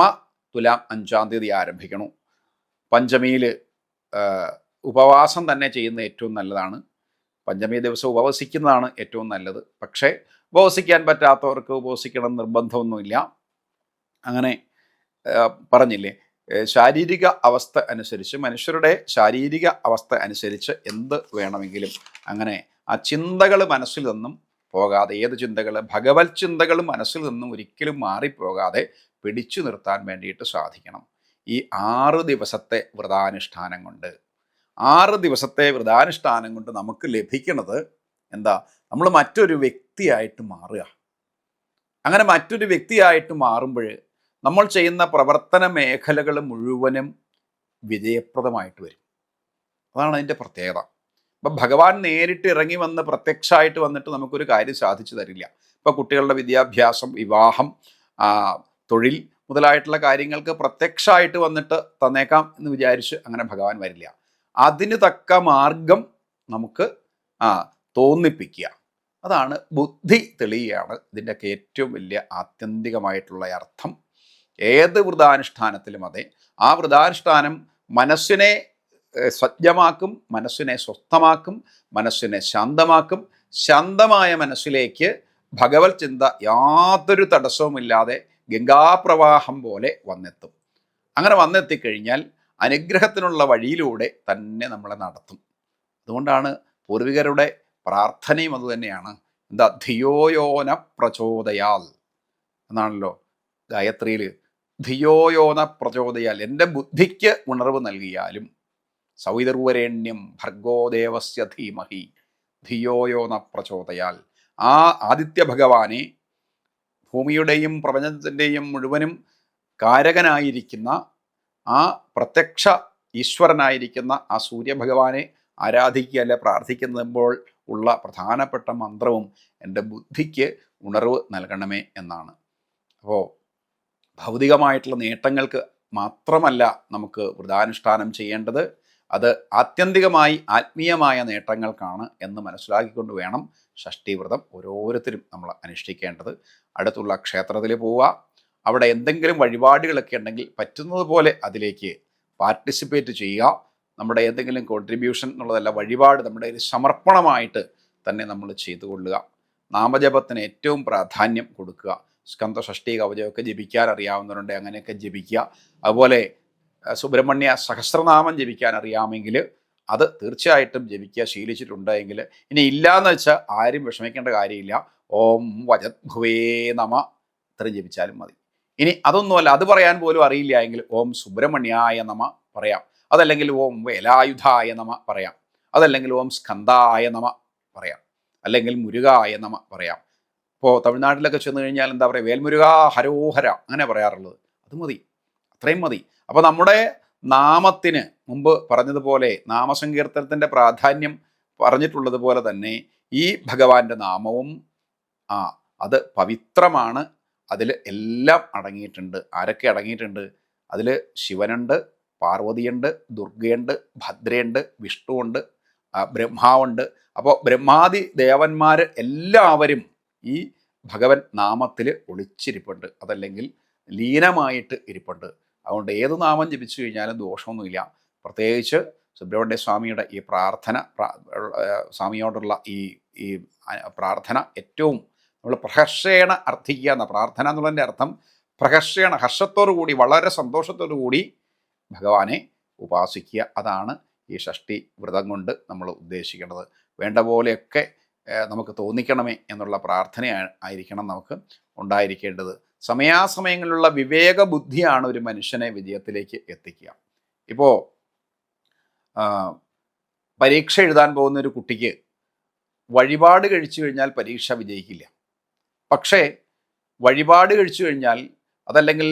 തുലാം 5-ാം തീയതി ആരംഭിക്കണം. പഞ്ചമിയിൽ ഉപവാസം തന്നെ ചെയ്യുന്നത് ഏറ്റവും നല്ലതാണ്. പഞ്ചമി ദിവസം ഉപവസിക്കുന്നതാണ് ഏറ്റവും നല്ലത്. പക്ഷേ ഉപവസിക്കാൻ പറ്റാത്തവർക്ക് ഉപവസിക്കണം നിർബന്ധമൊന്നുമില്ല. അങ്ങനെ പറഞ്ഞില്ലേ, ശാരീരിക അവസ്ഥ അനുസരിച്ച്, മനുഷ്യരുടെ ശാരീരിക അവസ്ഥ അനുസരിച്ച് എന്ത് വേണമെങ്കിലും അങ്ങനെ ആ ചിന്തകൾ മനസ്സിൽ നിന്നും പോകാതെ, ഏത് ചിന്തകൾ, ഭഗവത് ചിന്തകൾ മനസ്സിൽ നിന്നും ഒരിക്കലും മാറിപ്പോകാതെ പിടിച്ചു നിർത്താൻ വേണ്ടിയിട്ട് സാധിക്കണം. ഈ 6 ദിവസത്തെ വ്രതാനുഷ്ഠാനം കൊണ്ട്, 6 ദിവസത്തെ വ്രതാനുഷ്ഠാനം കൊണ്ട് നമുക്ക് ലഭിക്കുന്നത് എന്താ? നമ്മൾ മറ്റൊരു വ്യക്തിയായിട്ട് മാറുക. അങ്ങനെ മറ്റൊരു വ്യക്തിയായിട്ട് മാറുമ്പോൾ നമ്മൾ ചെയ്യുന്ന പ്രവർത്തന മേഖലകൾ മുഴുവനും വിജയപ്രദമായിട്ട് വരും. അതാണ് അതിൻ്റെ പ്രത്യേകത. അപ്പം ഭഗവാൻ നേരിട്ട് ഇറങ്ങി വന്ന് പ്രത്യക്ഷമായിട്ട് വന്നിട്ട് നമുക്കൊരു കാര്യം സാധിച്ചു തരില്ല. ഇപ്പോൾ കുട്ടികളുടെ വിദ്യാഭ്യാസം, വിവാഹം, തൊഴിൽ മുതലായിട്ടുള്ള കാര്യങ്ങൾക്ക് പ്രത്യക്ഷമായിട്ട് വന്നിട്ട് തന്നേക്കാം എന്ന് വിചാരിച്ച് അങ്ങനെ ഭഗവാൻ വരില്ല. അതിന് തക്ക മാർഗം നമുക്ക് തോന്നിപ്പിക്കുക, അതാണ് ബുദ്ധി തെളിയുകയാണ് ഇതിൻ്റെയൊക്കെ ഏറ്റവും വലിയ ആത്യന്തികമായിട്ടുള്ള അർത്ഥം. ഏത് വ്രതാനുഷ്ഠാനത്തിലും അതെ, ആ വ്രതാനുഷ്ഠാനം മനസ്സിനെ സജ്ജമാക്കും, മനസ്സിനെ സ്വസ്ഥമാക്കും, മനസ്സിനെ ശാന്തമാക്കും. ശാന്തമായ മനസ്സിലേക്ക് ഭഗവത് ചിന്ത യാതൊരു തടസ്സവുമില്ലാതെ ഗംഗാപ്രവാഹം പോലെ വന്നെത്തും. അങ്ങനെ വന്നെത്തിക്കഴിഞ്ഞാൽ അനുഗ്രഹത്തിനുള്ള വഴിയിലൂടെ തന്നെ നമ്മളെ നടത്തും. അതുകൊണ്ടാണ് പൂർവികരുടെ പ്രാർത്ഥനയും അതുതന്നെയാണ്. എന്താ? ധിയോയോന പ്രചോദയാൽ എന്നാണല്ലോ ഗായത്രിയിൽ. ധിയോയോന പ്രചോദയാൽ, എൻ്റെ ബുദ്ധിക്ക് ഉണർവ് നൽകിയാലും. സവിതർവരേണ്യം ഭർഗോദേവസ്യ ധീമഹി ധിയോയോന പ്രചോദയാൽ. ആ ആദിത്യ ഭഗവാനെ, ഭൂമിയുടെയും പ്രപഞ്ചത്തിൻ്റെയും മുഴുവനും കാരകനായിരിക്കുന്ന, ആ പ്രത്യക്ഷ ഈശ്വരനായിരിക്കുന്ന ആ സൂര്യഭഗവാനെ ആരാധിക്കുക, അല്ലെ പ്രാർത്ഥിക്കുമ്പോൾ ഉള്ള പ്രധാനപ്പെട്ട മന്ത്രവും എൻ്റെ ബുദ്ധിക്ക് ഉണർവ് നൽകണമേ എന്നാണ്. അപ്പോൾ ഭൗതികമായിട്ടുള്ള നേട്ടങ്ങൾക്ക് മാത്രമല്ല നമുക്ക് വ്രതാനുഷ്ഠാനം ചെയ്യേണ്ടത്, അത് ആത്യന്തികമായി ആത്മീയമായ നേട്ടങ്ങൾക്കാണ് എന്ന് മനസ്സിലാക്കിക്കൊണ്ട് വേണം ഷഷ്ടിവ്രതം ഓരോരുത്തരും നമ്മൾ അനുഷ്ഠിക്കേണ്ടത്. അടുത്തുള്ള ക്ഷേത്രത്തിൽ പോവുക, അവിടെ എന്തെങ്കിലും വഴിപാടുകളൊക്കെ ഉണ്ടെങ്കിൽ പറ്റുന്നത് പോലെ അതിലേക്ക് പാർട്ടിസിപ്പേറ്റ് ചെയ്യുക. നമ്മുടെ എന്തെങ്കിലും കോൺട്രിബ്യൂഷൻ എന്നുള്ളതല്ല, വഴിപാട് നമ്മുടെ ഒരു സമർപ്പണമായിട്ട് തന്നെ നമ്മൾ ചെയ്തു കൊള്ളുക. നാമജപത്തിന് ഏറ്റവും പ്രാധാന്യം കൊടുക്കുക. സ്കന്ദ ഷഷ്ടി കവചമൊക്കെ ജപിക്കാൻ അറിയാവുന്നവരുണ്ട്, അങ്ങനെയൊക്കെ ജപിക്കുക. അതുപോലെ സുബ്രഹ്മണ്യ സഹസ്രനാമം ജപിക്കാൻ അറിയാമെങ്കിൽ അത് തീർച്ചയായിട്ടും ജപിക്കുക, ശീലിച്ചിട്ടുണ്ടെങ്കിൽ. ഇനി ഇല്ലയെന്ന് വെച്ചാൽ ആരും വിഷമിക്കേണ്ട കാര്യമില്ല. ഓം വജദ്ഭുവേ നമ ഇത്രയും ജപിച്ചാലും മതി. ഇനി അതൊന്നുമല്ല, അത് പറയാൻ പോലും അറിയില്ല എങ്കിൽ ഓം സുബ്രഹ്മണ്യായ നമ പറയാം. അതല്ലെങ്കിൽ ഓം വേലായുധായ നമ പറയാം. അതല്ലെങ്കിൽ ഓം സ്കന്ദായ നമ പറയാം. അല്ലെങ്കിൽ മുരുകായ നമ പറയാം. ഇപ്പോൾ തമിഴ്നാട്ടിലൊക്കെ ചെന്ന് കഴിഞ്ഞാൽ എന്താ പറയുക, വേൽമുരുക ഹരോഹര അങ്ങനെ പറയാറുള്ളത്. അത് മതി, അത്രയും മതി. അപ്പോൾ നമ്മുടെ നാമത്തിന് മുമ്പ് പറഞ്ഞതുപോലെ, നാമസങ്കീർത്തനത്തിൻ്റെ പ്രാധാന്യം പറഞ്ഞിട്ടുള്ളതുപോലെ തന്നെ ഈ ഭഗവാന്റെ നാമവും അത് പവിത്രമാണ്. അതിൽ എല്ലാം അടങ്ങിയിട്ടുണ്ട്. ആരൊക്കെ അടങ്ങിയിട്ടുണ്ട്? അതിൽ ശിവനുണ്ട്, പാർവതിയുണ്ട്, ദുർഗയുണ്ട്, ഭദ്രയുണ്ട്, വിഷ്ണുവുണ്ട്, ബ്രഹ്മാവുണ്ട്. അപ്പോൾ ബ്രഹ്മാദി ദേവന്മാർ എല്ലാവരും ഈ ഭഗവൻ നാമത്തിൽ ഒളിച്ചിരിപ്പുണ്ട്, അതല്ലെങ്കിൽ ലീനമായിട്ട് ഇരിപ്പുണ്ട്. അതുകൊണ്ട് ഏത് നാമം ജപിച്ചു കഴിഞ്ഞാലും ദോഷമൊന്നുമില്ല. പ്രത്യേകിച്ച് സുബ്രഹ്മണ്യ സ്വാമിയുടെ ഈ പ്രാർത്ഥന, സ്വാമിയോടുള്ള ഈ ഈ പ്രാർത്ഥന ഏറ്റവും നമ്മൾ പ്രഹർഷേണ അർത്ഥിക്കുക എന്ന പ്രാർത്ഥന എന്നുള്ളതിൻ്റെ അർത്ഥം പ്രഹർഷേണ, ഹർഷത്തോടു കൂടി, വളരെ സന്തോഷത്തോടു കൂടി ഭഗവാനെ ഉപാസിക്കുക. അതാണ് ഈ ഷഷ്ഠി വ്രതം കൊണ്ട് നമ്മൾ ഉദ്ദേശിക്കേണ്ടത്. വേണ്ട പോലെയൊക്കെ നമുക്ക് തോന്നിക്കണമേ എന്നുള്ള പ്രാർത്ഥന ആയിരിക്കണം നമുക്ക് ഉണ്ടായിരിക്കേണ്ടത്. സമയാസമയങ്ങളിലുള്ള വിവേക ബുദ്ധിയാണ് ഒരു മനുഷ്യനെ വിജയത്തിലേക്ക് എത്തിക്കുക. ഇപ്പോൾ പരീക്ഷ എഴുതാൻ പോകുന്ന ഒരു കുട്ടിക്ക് വഴിപാട് കഴിച്ചു കഴിഞ്ഞാൽ പരീക്ഷ വിജയിക്കില്ല. പക്ഷേ വഴിപാട് കഴിച്ചു കഴിഞ്ഞാൽ, അതല്ലെങ്കിൽ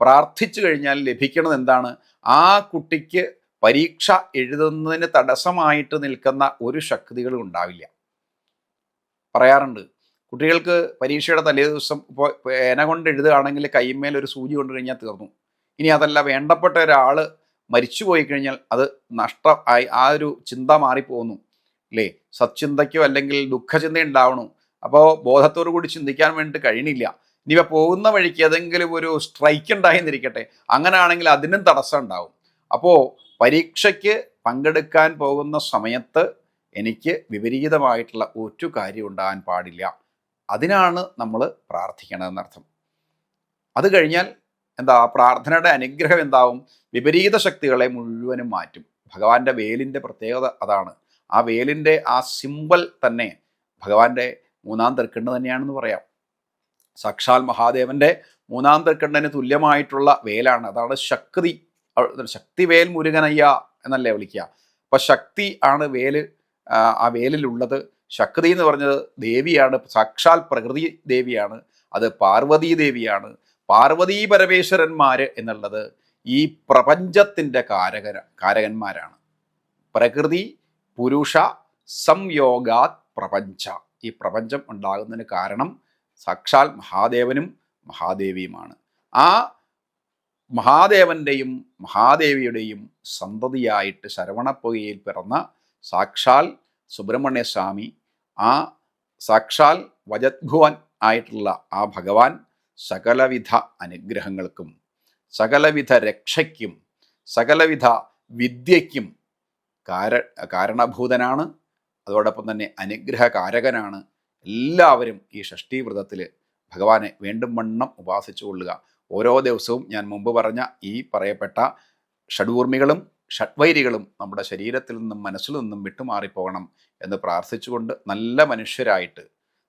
പ്രാർത്ഥിച്ചു കഴിഞ്ഞാൽ ലഭിക്കുന്നത് എന്താണ്? ആ കുട്ടിക്ക് പരീക്ഷ എഴുതുന്നതിന് തടസ്സമായിട്ട് നിൽക്കുന്ന ഒരു ശക്തികളും ഉണ്ടാവില്ല. പറയാറുണ്ട്, കുട്ടികൾക്ക് പരീക്ഷയുടെ തലേ ദിവസം ഇപ്പോൾ പേന കൊണ്ട് എഴുതുകയാണെങ്കിൽ കൈമേൽ ഒരു സൂചി കൊണ്ട് കഴിഞ്ഞാൽ തീർന്നു. ഇനി അതല്ല, വേണ്ടപ്പെട്ട ഒരാൾ മരിച്ചു പോയി കഴിഞ്ഞാൽ അത് നഷ്ടമായി, ആ ഒരു ചിന്ത മാറിപ്പോകുന്നു അല്ലേ? സച്ചിന്തയ്ക്കോ അല്ലെങ്കിൽ ദുഃഖചിന്ത ഉണ്ടാവണു. അപ്പോൾ ബോധത്തോടു കൂടി ചിന്തിക്കാൻ വേണ്ടിയിട്ട് കഴിയണില്ല. ഇനിയിപ്പോൾ പോകുന്ന വഴിക്ക് ഏതെങ്കിലും ഒരു സ്ട്രൈക്ക് ഉണ്ടായെന്നിരിക്കട്ടെ, അങ്ങനെയാണെങ്കിൽ അതിനും തടസ്സം ഉണ്ടാവും. അപ്പോൾ പരീക്ഷയ്ക്ക് പങ്കെടുക്കാൻ പോകുന്ന സമയത്ത് എനിക്ക് വിപരീതമായിട്ടുള്ള ഒരു കാര്യം ഉണ്ടാകാൻ പാടില്ല. അതിനാണ് നമ്മൾ പ്രാർത്ഥിക്കണമെന്നർത്ഥം. അത് കഴിഞ്ഞാൽ എന്താ, പ്രാർത്ഥനയുടെ അനുഗ്രഹം എന്താവും? വിപരീത ശക്തികളെ മുഴുവനും മാറ്റും. ഭഗവാന്റെ വേലിൻ്റെ പ്രത്യേകത അതാണ്. ആ വേലിൻ്റെ ആ സിമ്പൽ തന്നെ ഭഗവാന്റെ മൂന്നാം തൃക്കണ്ണ് തന്നെയാണെന്ന് പറയാം. സാക്ഷാൽ മഹാദേവൻ്റെ മൂന്നാം തൃക്കണ്ണിന് തുല്യമായിട്ടുള്ള വേലാണ്. അതാണ് ശക്തി. ശക്തിവേൽ മുരുകനയ്യ എന്നല്ലേ വിളിക്കുക. അപ്പം ശക്തി ആണ് വേല്, ആ വേലിലുള്ളത്. ശക്തി എന്ന് പറഞ്ഞത് ദേവിയാണ്, സാക്ഷാൽ പ്രകൃതി ദേവിയാണ്. അത് പാർവതീ ദേവിയാണ്. പാർവതീ പരമേശ്വരന്മാർ എന്നുള്ളത് ഈ പ്രപഞ്ചത്തിൻ്റെ കാരകന്മാരാണ്. പ്രകൃതി പുരുഷ സംയോഗാത് പ്രപഞ്ച. ഈ പ്രപഞ്ചം ഉണ്ടാകുന്നതിന് കാരണം സാക്ഷാൽ മഹാദേവനും മഹാദേവിയുമാണ്. ആ മഹാദേവൻ്റെയും മഹാദേവിയുടെയും സന്തതിയായിട്ട് ശരവണപ്പൊയ്കയിൽ പിറന്ന സാക്ഷാൽ സുബ്രഹ്മണ്യ സ്വാമി, ആ സാക്ഷാൽ വജദ്ഭുവൻ ആയിട്ടുള്ള ആ ഭഗവാൻ സകലവിധ അനുഗ്രഹങ്ങൾക്കും സകലവിധ രക്ഷയ്ക്കും സകലവിധ വിദ്യയ്ക്കും കാരണഭൂതനാണ്. അതോടൊപ്പം തന്നെ അനുഗ്രഹകാരകനാണ്. എല്ലാവരും ഈ ഷഷ്ഠി വ്രതത്തിൽ ഭഗവാനെ വേണ്ടും വണ്ണം ഉപാസിച്ചു കൊള്ളുക. ഓരോ ദിവസവും ഞാൻ മുമ്പ് പറഞ്ഞ ഈ പറയപ്പെട്ട ഷഡൂർമികളും ഷഡ്വൈരികളും നമ്മുടെ ശരീരത്തിൽ നിന്നും മനസ്സിൽ നിന്നും വിട്ടുമാറിപ്പോകണം എന്ന് പ്രാർത്ഥിച്ചുകൊണ്ട് നല്ല മനുഷ്യരായിട്ട്,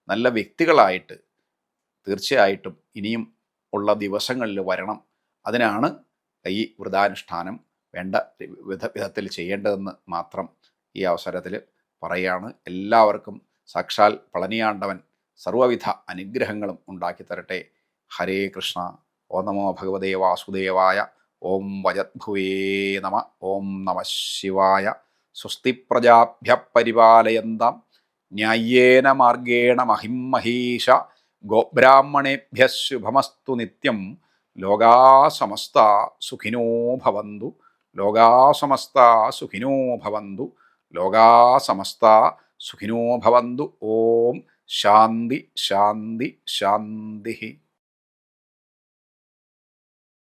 നല്ല വ്യക്തികളായിട്ട് തീർച്ചയായിട്ടും ഇനിയും ഉള്ള ദിവസങ്ങളിൽ വരണം. അതിനാണ് ഈ വ്രതാനുഷ്ഠാനം വേണ്ട വിധത്തിൽ ചെയ്യേണ്ടതെന്ന് മാത്രം ഈ അവസരത്തിൽ പറയാണ്. എല്ലാവർക്കും സാക്ഷാൽ പളനിയാണ്ടവൻ സർവ്വവിധ അനുഗ്രഹങ്ങളും ഉണ്ടാക്കി തരട്ടെ. ഹരേ കൃഷ്ണ. ഓം നമോ ഭഗവതേ വാസുദേവായ. ഓം വജദ്ഭുവേ നമ. ഓം നമഃ ശിവായ. സ്വസ്തി പ്രജാഭ്യ പരിപാലയന്താം ന്യായേന മാർഗേണ മഹിം മഹീഷ. ഗോബ്രാഹ്മണേഭ്യ ശുഭമസ്തു നിത്യം. ലോകാ സമസ്ത സുഖിനോ ഭവന്തു. ലോകാ സമസ്ത സുഖിനോ ഭവന്തു. ലോകാ സമസ്ത സുഖിനോ ഭവന്തു. ഓം ശാന്തി ശാന്തി ശാന്തി.